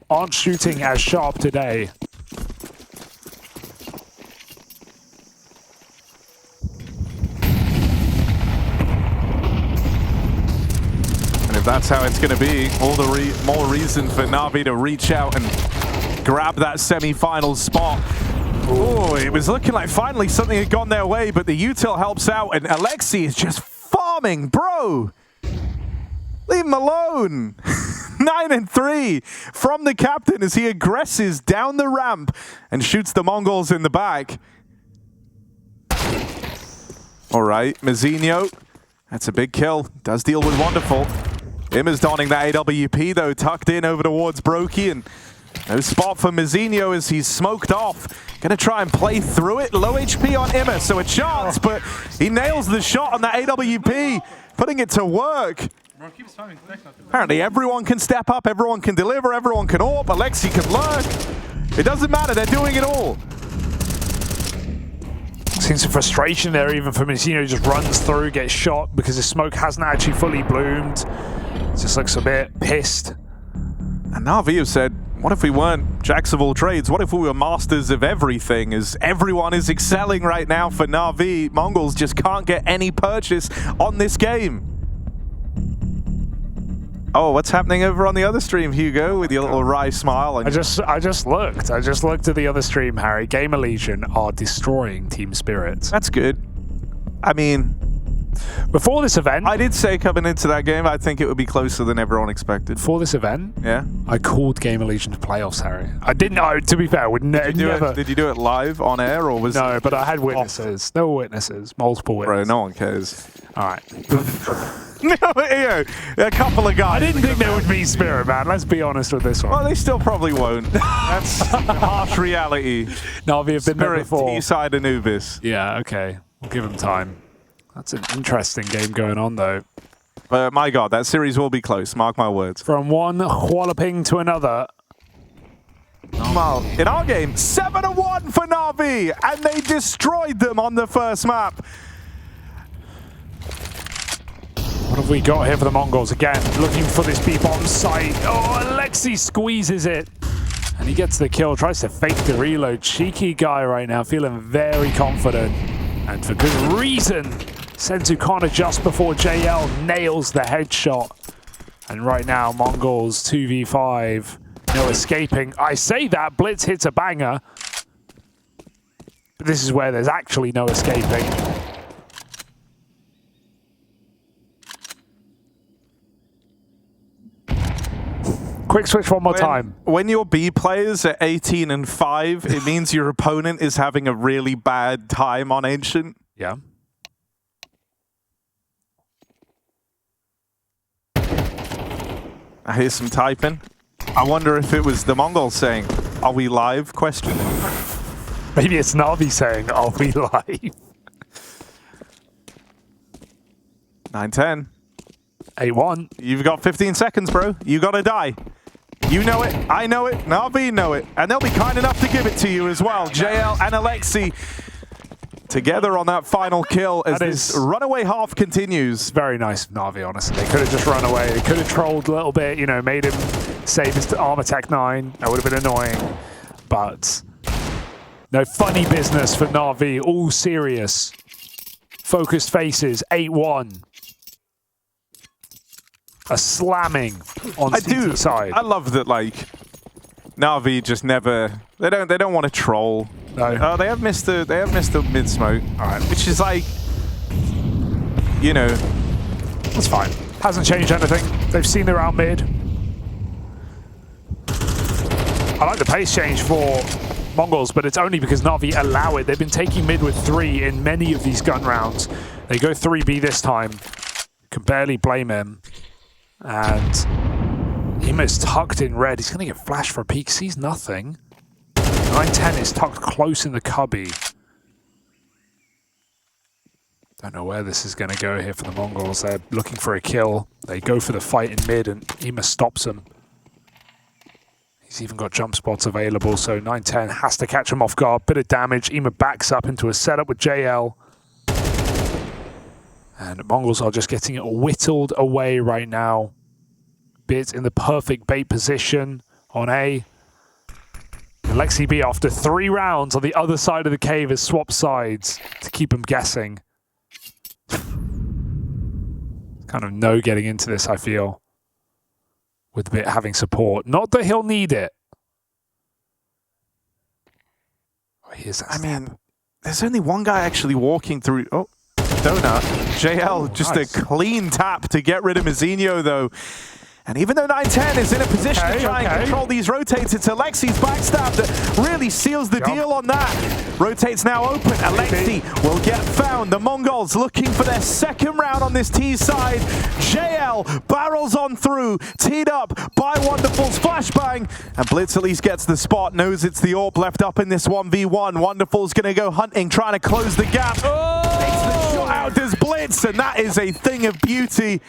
Aren't shooting as sharp today. And if that's how it's going to be, all the more reason for Navi to reach out and grab that semi-final spot. Oh, it was looking like finally something had gone their way, but the util helps out, and Aleksib is just farming, bro. Leave him alone. 9-3 from the captain as he aggresses down the ramp and shoots the Mongols in the back. All right, Mazinho. That's a big kill. Does deal with Wonderful. Imma's donning that AWP though, tucked in over towards Brokey, and no spot for Mazinho as he's smoked off. Gonna try and play through it. Low HP on Imma, so a chance, but he nails the shot on that AWP, putting it to work. Apparently everyone can step up, everyone can deliver, everyone can AWP, Aleksib can lurk. It doesn't matter, they're doing it all. Seeing some frustration there even for Mazinho. He just runs through, gets shot because the smoke hasn't actually fully bloomed. Just looks a bit pissed. And Navi have said, what if we weren't jacks of all trades? What if we were masters of everything? As everyone is excelling right now for Navi, Mongols just can't get any purchase on this game. Oh, what's happening over on the other stream, Hugo, with your little wry smile? And I just looked at the other stream, Harry. Gamer Legion are destroying Team Spirit. that's good. I mean, Before this event, I did say coming into that game, I think it would be closer than everyone expected. before this event, Yeah? I called Gamer Legion to playoffs, Harry. I didn't know, to be fair, would never. Did you do it live on air, or was No, but I had witnesses. There were witnesses, multiple Bro, witnesses. no one cares. All right. No, a couple of guys. I didn't think there would be Spirit, man. Let's be honest with this one. Well, they still probably won't. That's harsh reality. Navi have been there Spirit before. T-side Anubis. Yeah, okay. We'll give them time. That's an interesting game going on, though. But my God, that series will be close. Mark my words. From one walloping to another. Well, in our game, 7-1 for Navi, and they destroyed them on the first map. What have we got here for the Mongols? Again, looking for this B-bomb site. Oh, Aleksib squeezes it. And he gets the kill, tries to fake the reload. Cheeky guy right now, feeling very confident. And for good reason. Senzu can't adjust before JL nails the headshot. And right now, Mongols 2v5. No escaping. I say that, Blitz hits a banger. But this is where there's actually no escaping. Quick switch one more time. When your B players are 18 and 5, it means your opponent is having a really bad time on Ancient. Yeah. I hear some typing. I wonder if it was the Mongols saying, "Are we live?" question. Maybe it's Navi saying, "Are we live?" 9-10. 8-1. You've got 15 seconds, bro. You gotta die. You know it. I know it. Navi know it. And they'll be kind enough to give it to you as well. JL and Aleksib together on that final kill as this runaway half continues. Very nice of Navi, honestly. They could have just run away. They could have trolled a little bit, you know, made him save his armor tech 9. That would have been annoying. But no funny business for Navi. All serious. Focused faces. 8-1. A slamming on CT side. I love that, like, Navi just never. They don't want to troll. No. They have missed the mid smoke. All right, which is like, you know, That's fine. Hasn't changed anything. They've seen they're out mid. I like the pace change for Mongols, but it's only because Navi allow it. They've been taking mid with 3 in many of these gun rounds. They go 3B this time. Can barely blame him. And Emo's tucked in red. He's going to get flashed for a peek. Sees nothing. 9-10 is tucked close in the cubby. Don't know where this is going to go here for the Mongols. They're looking for a kill. They go for the fight in mid, and Ema stops them. He's even got jump spots available, so 9-10 has to catch him off guard. Bit of damage. Ema backs up into a setup with JL. And Mongols are just getting it whittled away right now. Bit in the perfect bait position on A. Aleksib, after 3 rounds on the other side of the cave, has swapped sides to keep him guessing. Kind of no getting into this, I feel, with Bit having support. Not that he'll need it. Oh, here's that step. there's only one guy actually walking through. Oh, Donut. JL, just nice. a clean tap to get rid of Mizinho, though. And even though 9-10 is in a position to try and control these rotates, it's Aleksib's backstab that really seals the deal on that. Rotates now open. Aleksib will get found. The Mongols looking for their second round on this T side. JL barrels on through, teed up by Wonderful's flashbang. And Blitz at least gets the spot, knows it's the AWP left up in this 1v1. Wonderful's going to go hunting, trying to close the gap. Takes the shot out, does Blitz, and that is a thing of beauty.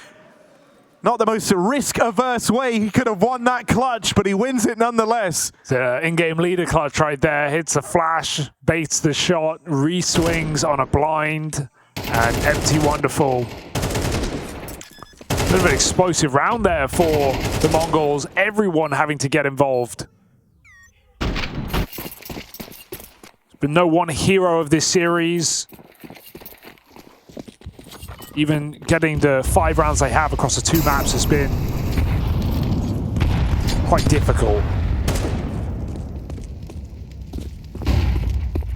Not the most risk-averse way he could have won that clutch, but he wins it nonetheless. The in-game leader clutch right there. Hits a flash, baits the shot, re-swings on a blind, and empty Wonderful. A bit of an explosive round there for the Mongols. Everyone having to get involved. There's been no one hero of this series. Even getting the 5 rounds they have across the 2 maps has been quite difficult.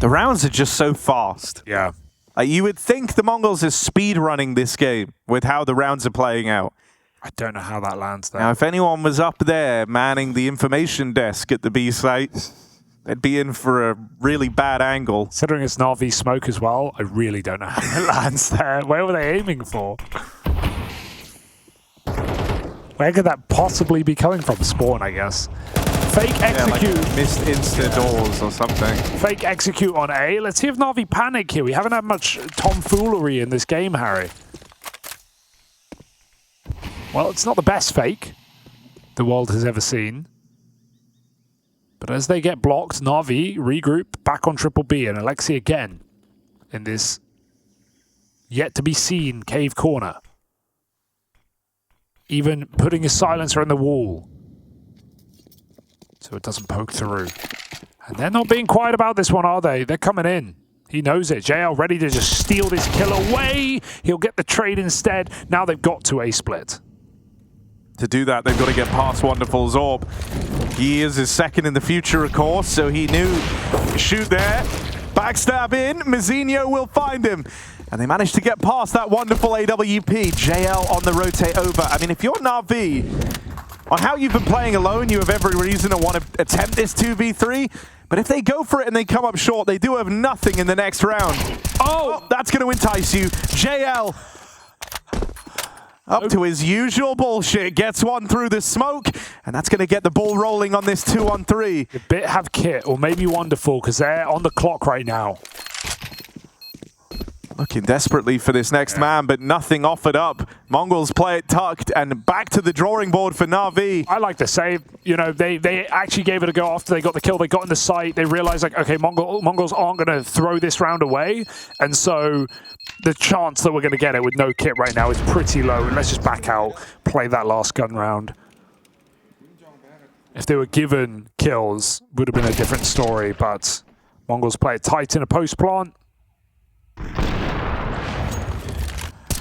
The rounds are just so fast. Yeah. You would think the Mongols is speed running this game with how the rounds are playing out. I don't know how that lands there. Now, if anyone was up there manning the information desk at the B site, they'd be in for a really bad angle. Considering it's Navi smoke as well, I really don't know how it lands there. Where were they aiming for? Where could that possibly be coming from? Spawn, I guess. Fake execute. Like missed insta doors or something. Fake execute on A. Let's see if Navi panic here. We haven't had much tomfoolery in this game, Harry. Well, it's not the best fake the world has ever seen. But as they get blocked, Navi regroup back on triple B, and Aleksib again in this yet-to-be-seen cave corner. Even putting his silencer in the wall so it doesn't poke through. And they're not being quiet about this one, are they? They're coming in. He knows it. JL ready to just steal this kill away. He'll get the trade instead. Now they've got to A-split. To do that, they've got to get past Wonderful's AWP. He is his second in the future, of course, so he knew, shoot there, backstab in, Mizinho will find him. And they managed to get past that Wonderful AWP. JL on the rotate over. I mean, if you're Navi, on how you've been playing alone, you have every reason to want to attempt this 2v3. But if they go for it and they come up short, they do have nothing in the next round. Oh, that's going to entice you. JL, up to his usual bullshit, gets one through the smoke, and that's going to get the ball rolling on this 2-on-3. The Bit have kit, or maybe Wonderful, because they're on the clock right now. Looking desperately for this next man, but nothing offered up. Mongols play it tucked, and back to the drawing board for Navi. I like to say, you know, they actually gave it a go after they got the kill. They got in the site. They realized, like, okay, Mongols aren't going to throw this round away. And so the chance that we're going to get it with no kit right now is pretty low. Let's just back out, play that last gun round. If they were given kills, would have been a different story. But Mongols play it tight in a post plant.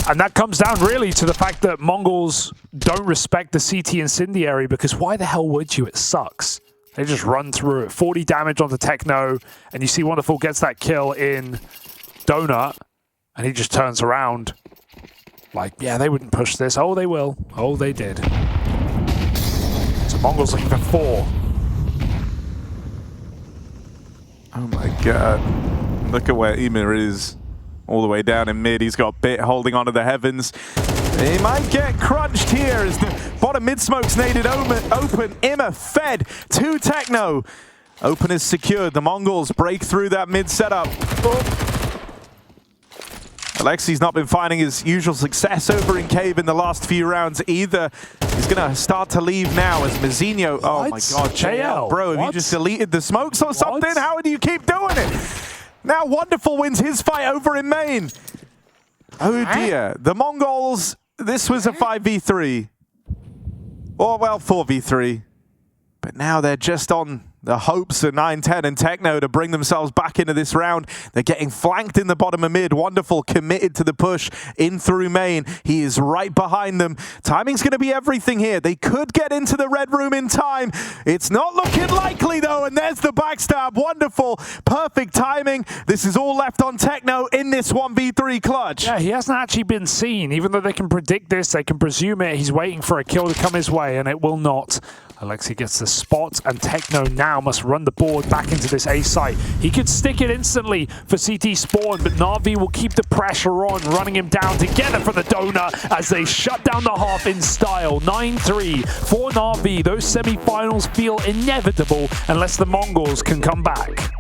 And that comes down really to the fact that Mongols don't respect the CT incendiary, because why the hell would you? It sucks. They just run through it. 40 damage on the Techno, and you see Wonderful gets that kill in Donut, and he just turns around. Like, yeah, they wouldn't push this. Oh, they will. Oh, they did. So Mongols looking for 4. Oh my god. Look at where Emir is. All the way down in mid. He's got Bit holding onto the heavens. He might get crunched here as the bottom mid smoke's naded open. Immer fed to Techno. Open is secured. The Mongols break through that mid setup. Oh. Aleksib's not been finding his usual success over in Cave in the last few rounds either. He's going to start to leave now as Mazinho. Oh my god, JL. Bro, have you just deleted the smokes or something? How do you keep doing it? Now Wonderful wins his fight over in main. Oh dear. The Mongols, this was a 5v3. Or, well, 4v3. But now they're just on the hopes of 9-10 and Techno to bring themselves back into this round. They're getting flanked in the bottom of mid. Wonderful committed to the push in through main. He is right behind them. Timing's going to be everything here. They could get into the red room in time. It's not looking likely though, and there's the backstab. Wonderful. Perfect timing. This is all left on Techno in this 1v3 clutch. Yeah, he hasn't actually been seen. Even though they can predict this, they can presume it. He's waiting for a kill to come his way, and it will not. Aleksib gets the spot, and Techno now must run the board back into this A site. He could stick it instantly for CT spawn, but Navi will keep the pressure on, running him down together for the donut as they shut down the half in style. 9-3 for Navi. Those semi-finals feel inevitable unless the Mongols can come back.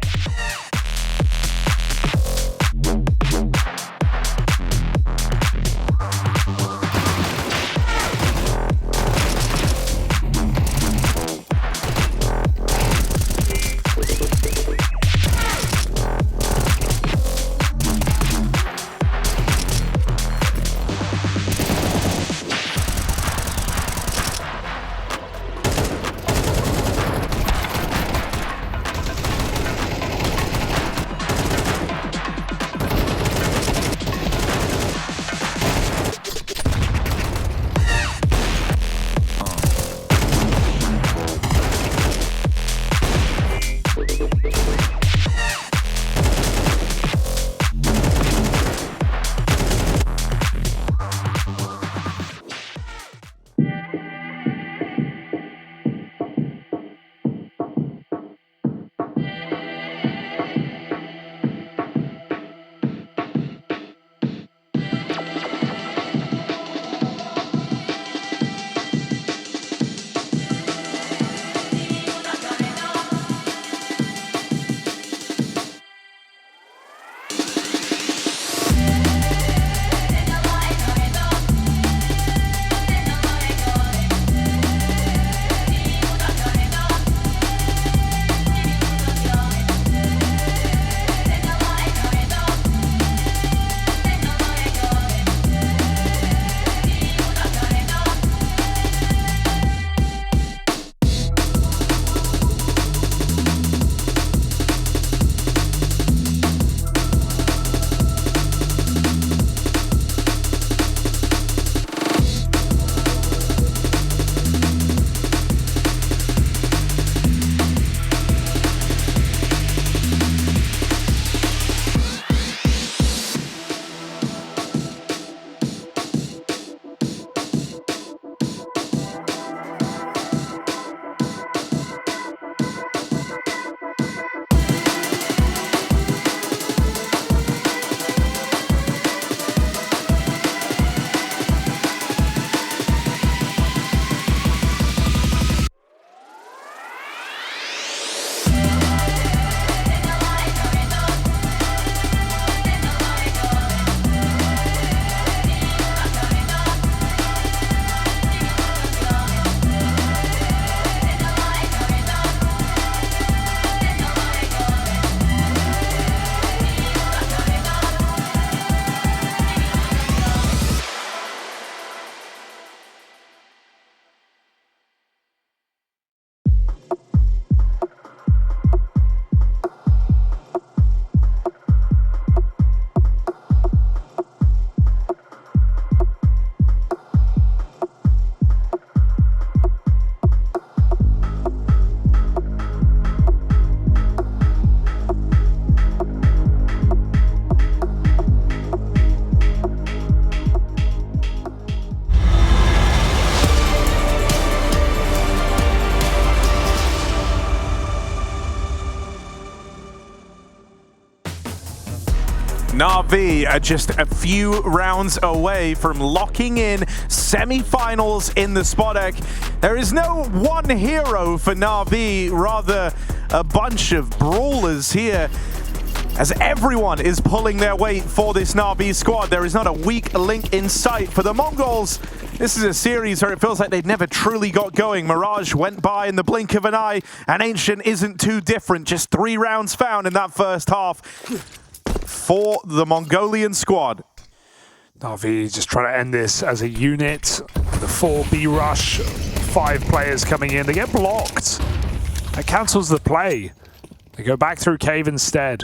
Navi are just a few rounds away from locking in semi-finals in the Spodek. There is no one hero for Navi, rather a bunch of brawlers here, as everyone is pulling their weight for this Navi squad. There is not a weak link in sight for the Mongols. This is a series where it feels like they've never truly got going. Mirage went by in the blink of an eye, and Ancient isn't too different. Just 3 rounds found in that first half for the Mongolian squad. Navi just trying to end this as a unit. The 4B rush, 5 players coming in. They get blocked. That cancels the play. They go back through cave instead.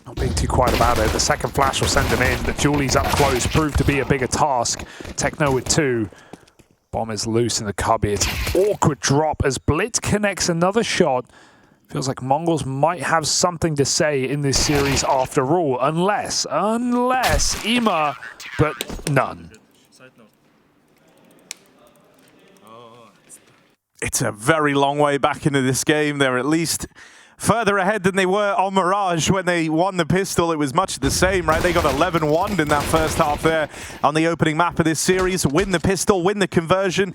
Not being too quiet about it. The second flash will send them in. The dualies up close proved to be a bigger task. Techno with 2. Bomb is loose in the cubby. It's an awkward drop as Blitz connects another shot. Feels like Mongols might have something to say in this series after all. Unless Ima, but none. It's a very long way back into this game. They're at least further ahead than they were on Mirage when they won the pistol. It was much the same, right? They got 11-1 in that first half there on the opening map of this series. Win the pistol, win the conversion,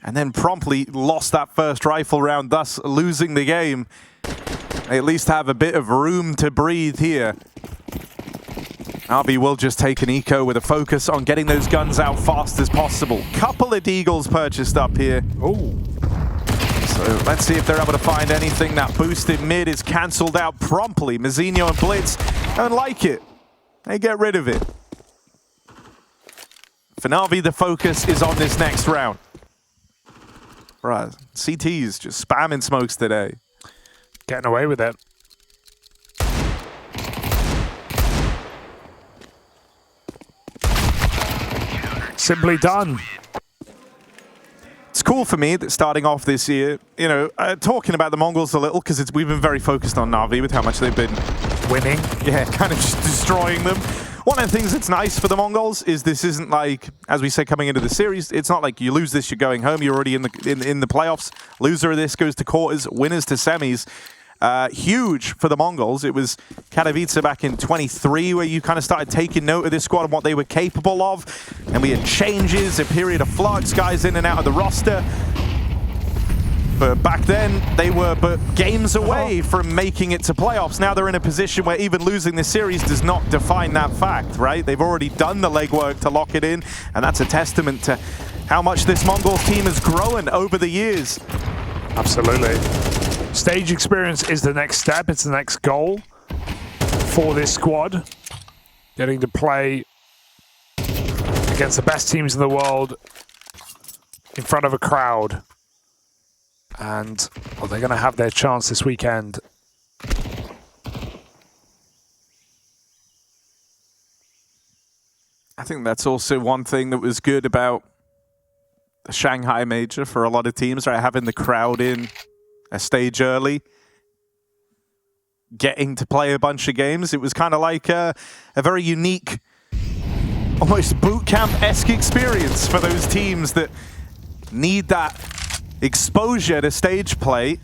and then promptly lost that first rifle round, thus losing the game. They at least have a bit of room to breathe here. Navi will just take an eco with a focus on getting those guns out fast as possible. Couple of Deagles purchased up here. Ooh. So let's see if they're able to find anything. That boosted mid is cancelled out promptly. Mazzinho and Blitz don't like it. They get rid of it. For Navi, the focus is on this next round. Right, CT's just spamming smokes today. Getting away with it. Simply done. It's cool for me that starting off this year, you know, talking about the Mongols a little, because we've been very focused on Navi with how much they've been Winning. yeah, kind of just destroying them. One of the things that's nice for the Mongols is this isn't like, as we say coming into the series, it's not like you lose this, you're going home, you're already in the playoffs. Loser of this goes to quarters, winners to semis. Huge for the Mongols. It was Katowice back in 23 where you kind of started taking note of this squad and what they were capable of. And we had changes, a period of flux, guys in and out of the roster. But back then, they were but games away from making it to playoffs. Now they're in a position where even losing this series does not define that fact, right? They've already done the legwork to lock it in, and that's a testament to how much this Mongols team has grown over the years. Absolutely. Stage experience is the next step. It's the next goal for this squad. Getting to play against the best teams in the world in front of a crowd. And well, they're going to have their chance this weekend. I think that's also one thing that was good about the Shanghai major for a lot of teams, right? Having the crowd in a stage early, getting to play a bunch of games. It was kind of like a very unique, almost boot camp-esque experience for those teams that need that exposure to stage play.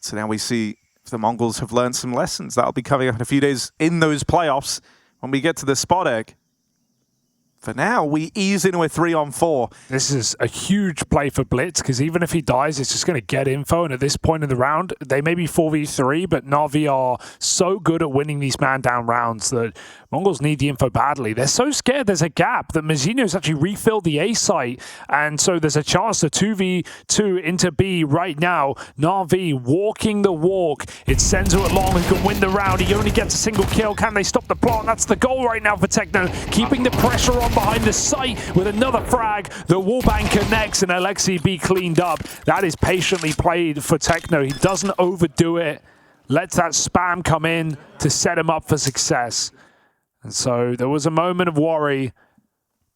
So now we see if the Mongols have learned some lessons. That'll be coming up in a few days in those playoffs when we get to the spot egg. For now, we ease into a 3-on-4. This is a huge play for Blitz, because even if he dies, it's just going to get info. And at this point in the round, they may be 4v3, but Navi are so good at winning these man-down rounds that Mongols need the info badly. They're so scared there's a gap that Mazzinho's actually refilled the A site. And so there's a chance to 2v2 into B right now. Navi walking the walk. It's Senzo at long who can win the round. He only gets a single kill. Can they stop the plot? That's the goal right now for Techno. Keeping the pressure on behind the site with another frag. The wallbang connects and Aleksib be cleaned up. That is patiently played for Techno. He doesn't overdo it. Lets that spam come in to set him up for success. And so there was a moment of worry,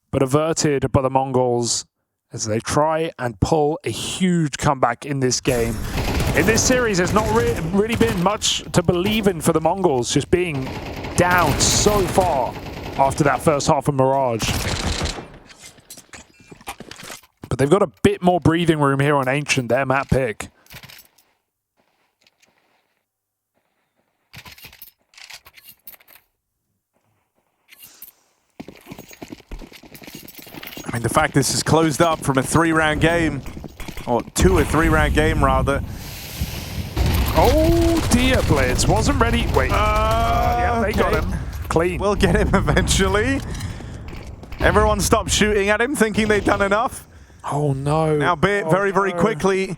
but averted by the Mongols as they try and pull a huge comeback in this game. In this series, there's not really been much to believe in for the Mongols, just being down so far after that first half of Mirage. But they've got a bit more breathing room here on Ancient, their map pick. mean, the fact this is closed up from a 3-round game, or 2 or 3-round game rather. Oh dear, Blitz wasn't ready. Wait. Yeah, they got him. Clean. We'll get him eventually. Everyone stopped shooting at him, thinking they'd done enough. Oh no. Now Bit very quickly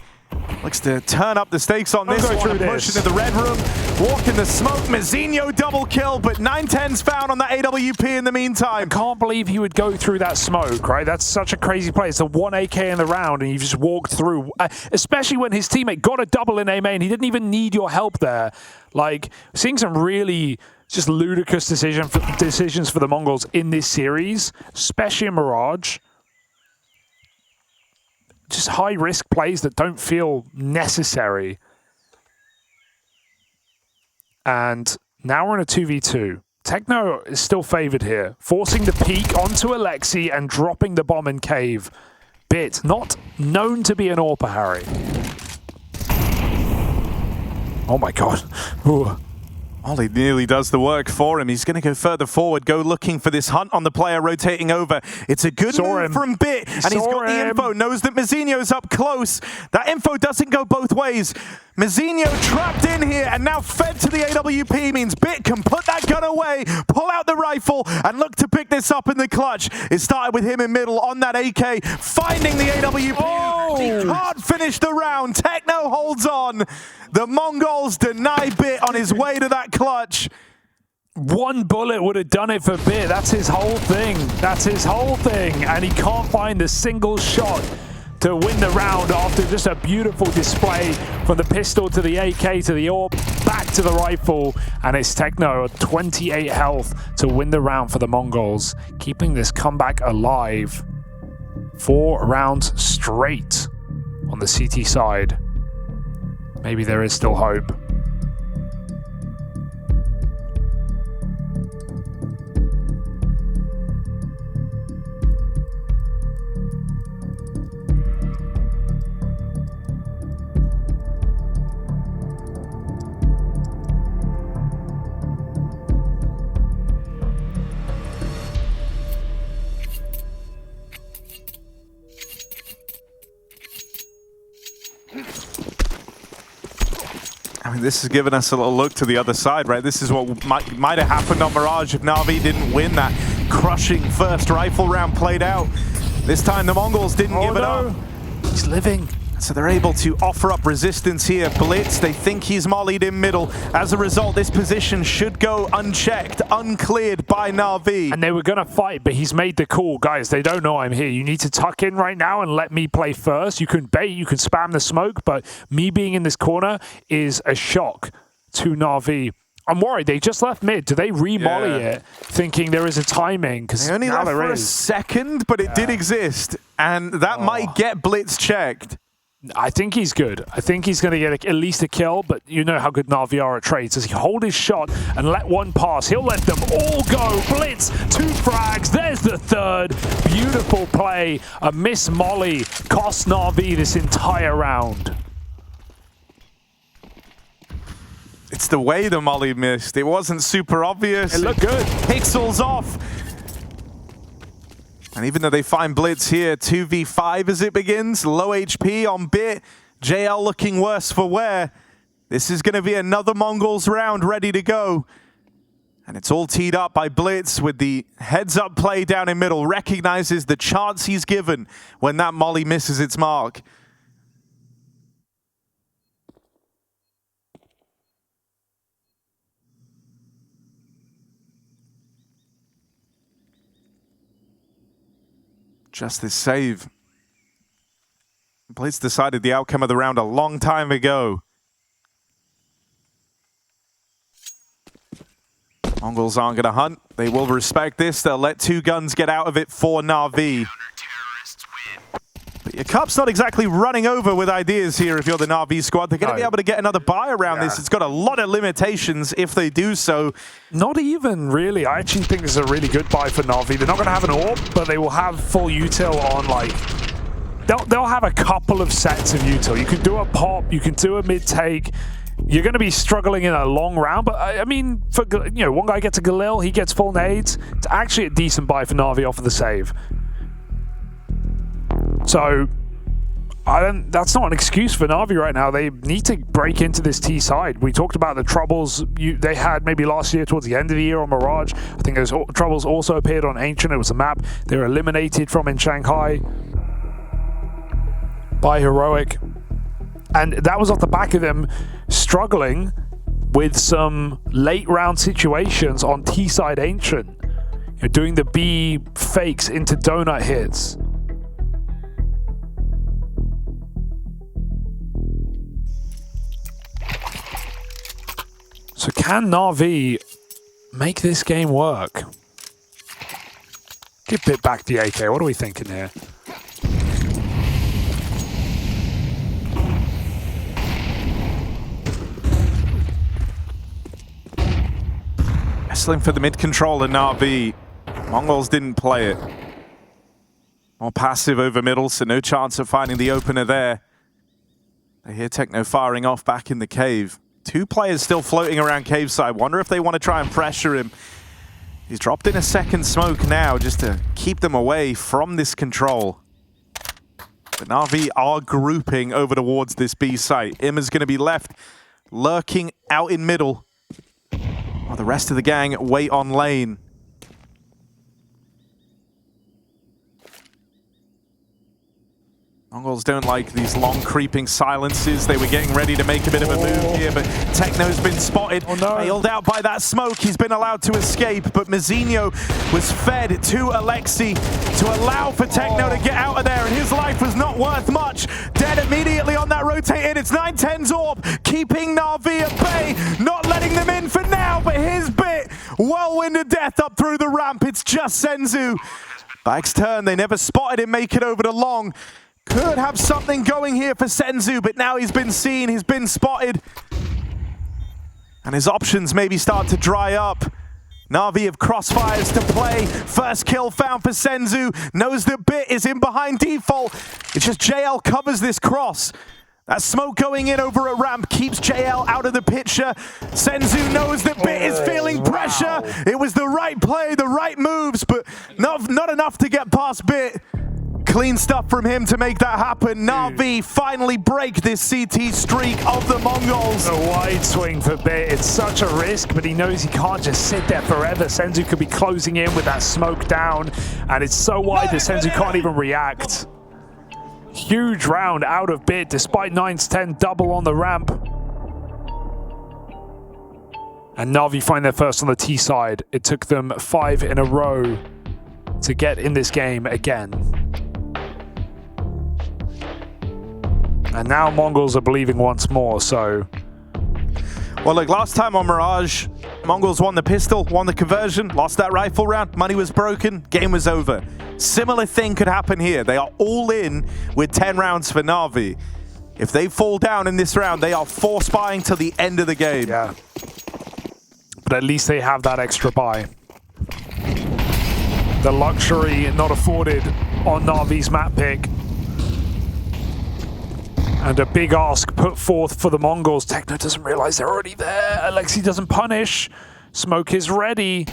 looks to turn up the stakes on this one and push into the red room. Walk in the smoke. Mazzinho double kill, but 910's found on that AWP in the meantime. Can't believe he would go through that smoke, right? That's such a crazy play. It's a 1 AK in the round and you just walked through, especially when his teammate got a double in A main. He didn't even need your help there. Like, seeing some really just ludicrous decisions for the Mongols in this series, especially in Mirage. Just high-risk plays that don't feel necessary. And now we're in a 2v2. Techno is still favored here, forcing the peek onto Aleksib and dropping the bomb in cave. Bit, not known to be an AWPer, Harry. Oh my god. Ooh. Ollie nearly does the work for him. He's going to go further forward, go looking for this hunt on the player rotating over. It's a good move from Bit, and he's got the info, knows that Mazzinho's up close. That info doesn't go both ways. Mazzinho trapped in here and now fed to the AWP means Bit can put that gun away, pull out the rifle, and look to pick this up in the clutch. It started with him in middle on that AK, finding the AWP. Oh. He can't finish the round. Techno holds on. The Mongols deny Bit on his way to that clutch. One bullet would have done it for Bit. That's his whole thing. That's his whole thing. And he can't find the single shot to win the round after just a beautiful display from the pistol to the AK to the AWP, back to the rifle, and it's Techno at 28 health to win the round for the Mongols, keeping this comeback alive. 4 rounds straight on the CT side. Maybe there is still hope. I mean, this has given us a little look to the other side, right? This is what might have happened on Mirage if Navi didn't win. That crushing first rifle round played out. This time the Mongols didn't give it up. He's living. So they're able to offer up resistance here. Blitz, they think he's mollied in middle. As a result, this position should go unchecked, uncleared by Navi. And they were going to fight, but he's made the call. Guys, they don't know I'm here. You need to tuck in right now and let me play first. You can bait, you can spam the smoke, but me being in this corner is a shock to Navi. I'm worried. They just left mid. Do they re-molly it, thinking there is a timing? Because they only left for a second, but it did exist. And that might get Blitz checked. I think he's good. I think he's going to get at least a kill, but you know how good Navi are at trades. Does he hold his shot and let one pass? He'll let them all go. Blitz, 2 frags. There's the third. Beautiful play. A miss molly cost Navi this entire round. It's the way the molly missed. It wasn't super obvious. It looked good. Pixels off. And even though they find Blitz here, 2v5 as it begins, low HP on Bit, JL looking worse for wear. This is going to be another Mongols round ready to go. And it's all teed up by Blitz with the heads-up play down in middle, recognizes the chance he's given when that molly misses its mark. Just this save. Blitz decided the outcome of the round a long time ago. Mongols aren't going to hunt. They will respect this. They'll let 2 guns get out of it for Navi. But your cup's not exactly running over with ideas here if you're the Navi squad. They're going to be able to get another buy around this. It's got a lot of limitations if they do so. Not even, really. I actually think this is a really good buy for Navi. They're not going to have an AWP, but they will have full util on, like... They'll have a couple of sets of util. You can do a pop, you can do a mid-take. You're going to be struggling in a long round, but I mean, for one guy gets a Galil, he gets full nades. It's actually a decent buy for Navi off of the save. So that's not an excuse for Navi right now. They need to break into this T side. We talked about the troubles they had maybe last year towards the end of the year on Mirage. I think those troubles also appeared on Ancient. It was a map they were eliminated from in Shanghai by Heroic. And that was off the back of them struggling with some late round situations on T side Ancient. You know, doing the B fakes into donut hits. So can Navi make this game work? Give it back the AK. What are we thinking here? Wrestling for the mid controller, Navi. Mongols didn't play it. More passive over middle, so no chance of finding the opener there. They hear Techno firing off back in the cave. 2 players still floating around cave side. Wonder if they want to try and pressure him. He's dropped in a second smoke now just to keep them away from this control. But Navi are grouping over towards this B site. Imma's going to be left lurking out in middle, while the rest of the gang wait on lane. Mongols don't like these long creeping silences. They were getting ready to make a bit of a move here, but Techno's been spotted, bailed out by that smoke. He's been allowed to escape, but Mazinho was fed to Aleksib to allow for Techno to get out of there, and his life was not worth much. Dead immediately on that rotate in. It's 9-10's Orb, keeping Navi at bay, not letting them in for now, but his bit, whirlwind of death up through the ramp. It's just Senzu. Back's turn, they never spotted him make it over to long. Could have something going here for Senzu, but now he's been seen, he's been spotted. And his options maybe start to dry up. Navi have crossfires to play. First kill found for Senzu. Knows the bit is in behind default. It's just JL covers this cross. That smoke going in over a ramp keeps JL out of the picture. Senzu knows that bit is feeling pressure. It was the right play, the right moves, but not enough to get past bit. Clean stuff from him to make that happen. Navi finally break this CT streak of the Mongols. A wide swing for bit. It's such a risk, but he knows he can't just sit there forever. Senzu could be closing in with that smoke down, and it's so wide that Senzu can't even react. Huge round out of bit, despite 9-10 double on the ramp. And Navi find their first on the T side. It took them 5 in a row to get in this game again. And now Mongols are believing once more, so... Well, look, last time on Mirage, Mongols won the pistol, won the conversion, lost that rifle round, money was broken, game was over. Similar thing could happen here. They are all in with 10 rounds for Navi. If they fall down in this round, they are force buying to the end of the game. Yeah. But at least they have that extra buy. The luxury not afforded on Navi's map pick. And a big ask put forth for the Mongols. Techno doesn't realize they're already there. Aleksib doesn't punish. Smoke is ready.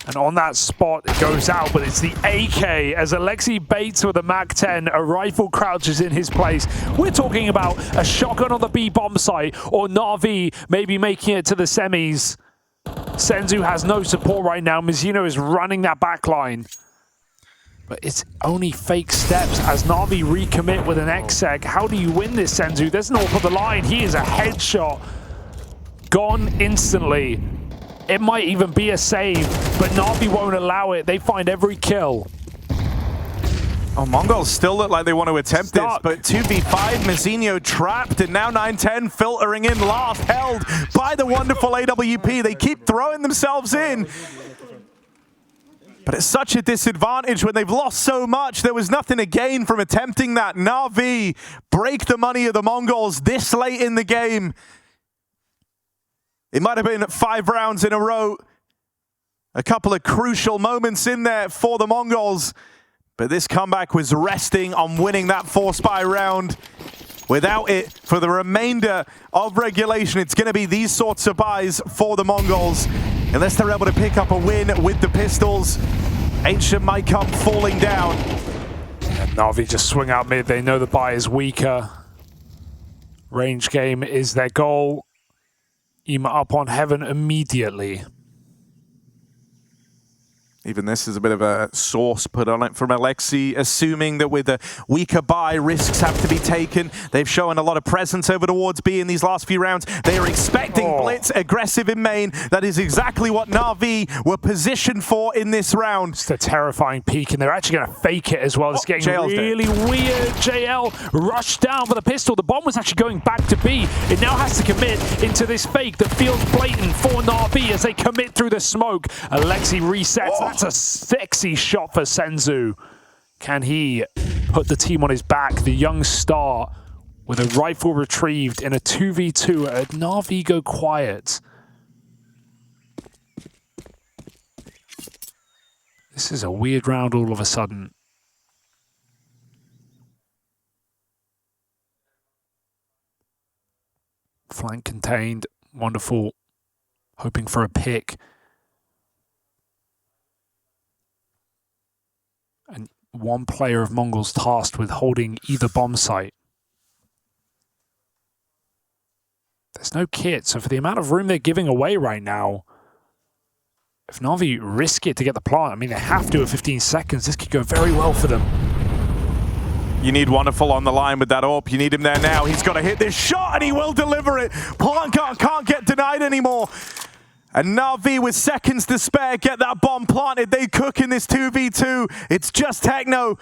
And on that spot, it goes out, but it's the AK as Aleksib baits with a MAC-10. A rifle crouches in his place. We're talking about a shotgun on the B bomb site, or Navi maybe making it to the semis. Senzu has no support right now. Mizuno is running that back line. But it's only fake steps as Navi recommit with an exec. How do you win this, Senzu? There's an AWP on the line. He is a headshot. Gone instantly. It might even be a save, but Navi won't allow it. They find every kill. Oh, Mongols still look like they want to attempt this, but 2v5, Mizinho trapped, and now 9-10 filtering in last, held by the wonderful AWP. They keep throwing themselves in. But it's such a disadvantage when they've lost so much. There was nothing to gain from attempting that. Navi break the money of the Mongols this late in the game. It might have been 5 rounds in a row. A couple of crucial moments in there for the Mongols. But this comeback was resting on winning that force buy round. Without it, for the remainder of regulation, it's going to be these sorts of buys for the Mongols. Unless they're able to pick up a win with the pistols, Ancient might come falling down. And Navi just swing out mid. They know the buy is weaker. Range game is their goal. IEM up on heaven immediately. Even this is a bit of a sauce put on it from Aleksib, assuming that with a weaker buy, risks have to be taken. They've shown a lot of presence over towards B in these last few rounds. They are expecting blitz, aggressive in main. That is exactly what Navi were positioned for in this round. It's a terrifying peek, and they're actually going to fake it as well. It's getting really weird. JL rushed down with a pistol. The bomb was actually going back to B. It now has to commit into this fake that feels blatant for Navi as they commit through the smoke. Aleksib resets. That's a sexy shot for Senzu. Can he put the team on his back? The young star with a rifle retrieved in a 2v2 at Navi go quiet. This is a weird round all of a sudden. Flank contained. Wonderful. Hoping for a pick. And one player of Mongols tasked with holding either bomb site. There's no kit, so for the amount of room they're giving away right now, if Navi risk it to get the plant, I mean, they have to at 15 seconds. This could go very well for them. You need Wonderful on the line with that AWP. You need him there now. He's got to hit this shot, and he will deliver it. Plant can't get denied anymore. And Navi, with seconds to spare, get that bomb planted. They cook in this 2v2. It's just Techno.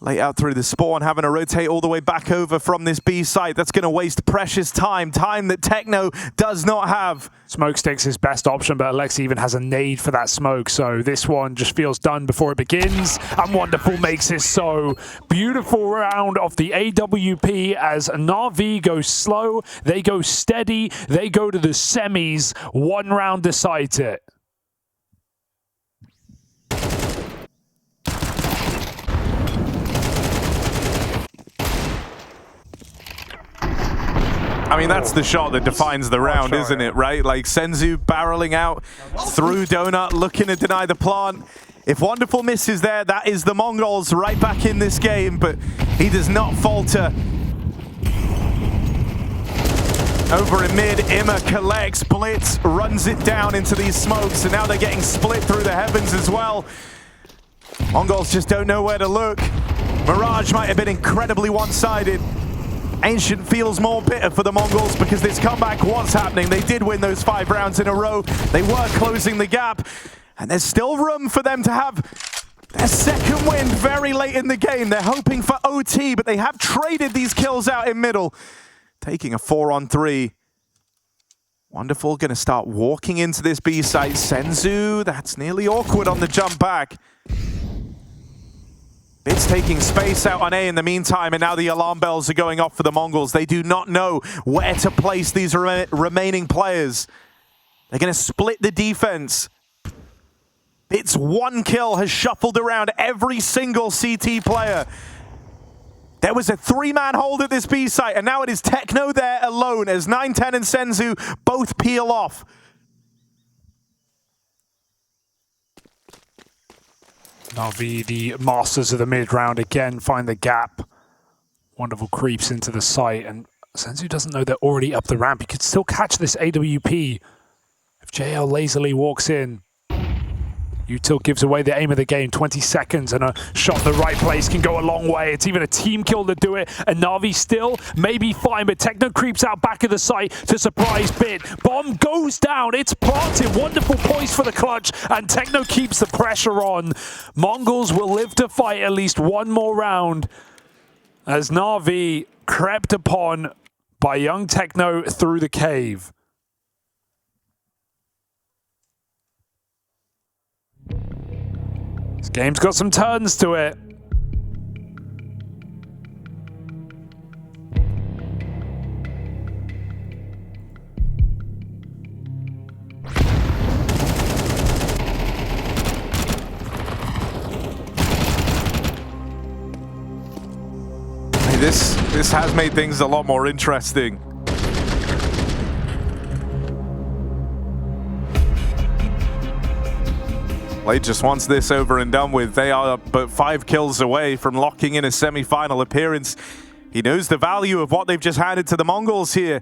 Late out through the spawn, having to rotate all the way back over from this B site. That's going to waste precious time that Techno does not have. Smokestick's his best option, but Aleksib even has a nade for that smoke, so this one just feels done before it begins. And Wonderful makes it so. Beautiful round of the AWP as Navi goes slow, they go steady, they go to the semis. One round decides it. I mean, that's the shot that defines the round, isn't it, right? Like Senzu barreling out through Donut, looking to deny the plant. If Wonderful misses there, that is the Mongols right back in this game, but he does not falter. Over in mid, Imma collects, Blitz runs it down into these smokes, and now they're getting split through the heavens as well. Mongols just don't know where to look. Mirage might have been incredibly one-sided. Ancient feels more bitter for the Mongols because this comeback was happening. They did win those 5 rounds in a row. They were closing the gap, and there's still room for them to have their second win very late in the game. They're hoping for OT, but they have traded these kills out in middle. Taking a 4-on-3. Wonderful going to start walking into this B site. Senzu, that's nearly awkward on the jump back. It's taking space out on A in the meantime, and now the alarm bells are going off for the Mongols. They do not know where to place these remaining players. They're going to split the defense. It's one kill has shuffled around every single CT player. There was a 3-man hold at this B site, and now it is Techno there alone as 910 and Senzu both peel off. Navi, the masters of the mid-round, again find the gap. Wonderful creeps into the site, and Senzu doesn't know they're already up the ramp. He could still catch this AWP if JL lazily walks in. Util gives away the aim of the game. 20 seconds, and a shot in the right place can go a long way. It's even a team kill to do it, and Navi still may be fine, but Techno creeps out back of the site to surprise Bit. Bomb goes down, it's planted. Wonderful poise for the clutch, and Techno keeps the pressure on. Mongols will live to fight at least one more round as Navi crept upon by young Techno through the cave. This game's got some turns to it. This has made things a lot more interesting. Blade just wants this over and done with. They are but 5 kills away from locking in a semi-final appearance. He knows the value of what they've just handed to the Mongols here.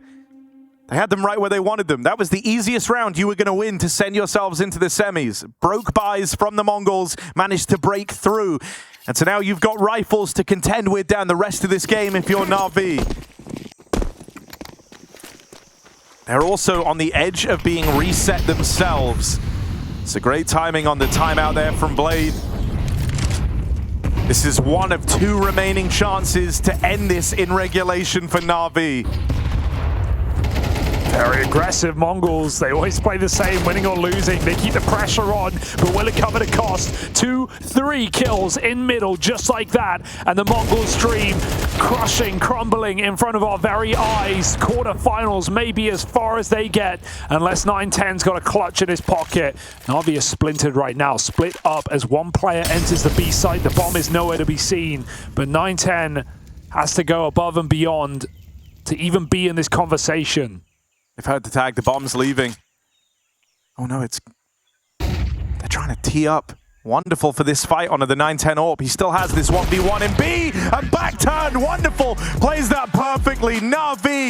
They had them right where they wanted them. That was the easiest round you were going to win to send yourselves into the semis. Broke buys from the Mongols, managed to break through. And so now you've got rifles to contend with down the rest of this game if you're Navi. They're also on the edge of being reset themselves. It's a great timing on the timeout there from Blade. This is one of 2 remaining chances to end this in regulation for Navi. Very aggressive Mongols. They always play the same, winning or losing. They keep the pressure on, but will it come at a cost? 2, 3 kills in middle, just like that. And the Mongols dream crushing, crumbling in front of our very eyes. Quarterfinals may be as far as they get, unless 910's got a clutch in his pocket. Navi is splintered right now, split up as one player enters the B site. The bomb is nowhere to be seen, but 910 has to go above and beyond to even be in this conversation. They've heard the tag, the bomb's leaving. Oh no, they're trying to tee up. Wonderful for this fight onto the 910 AWP. He still has this 1v1 in B, and back turn, wonderful. Plays that perfectly, Navi.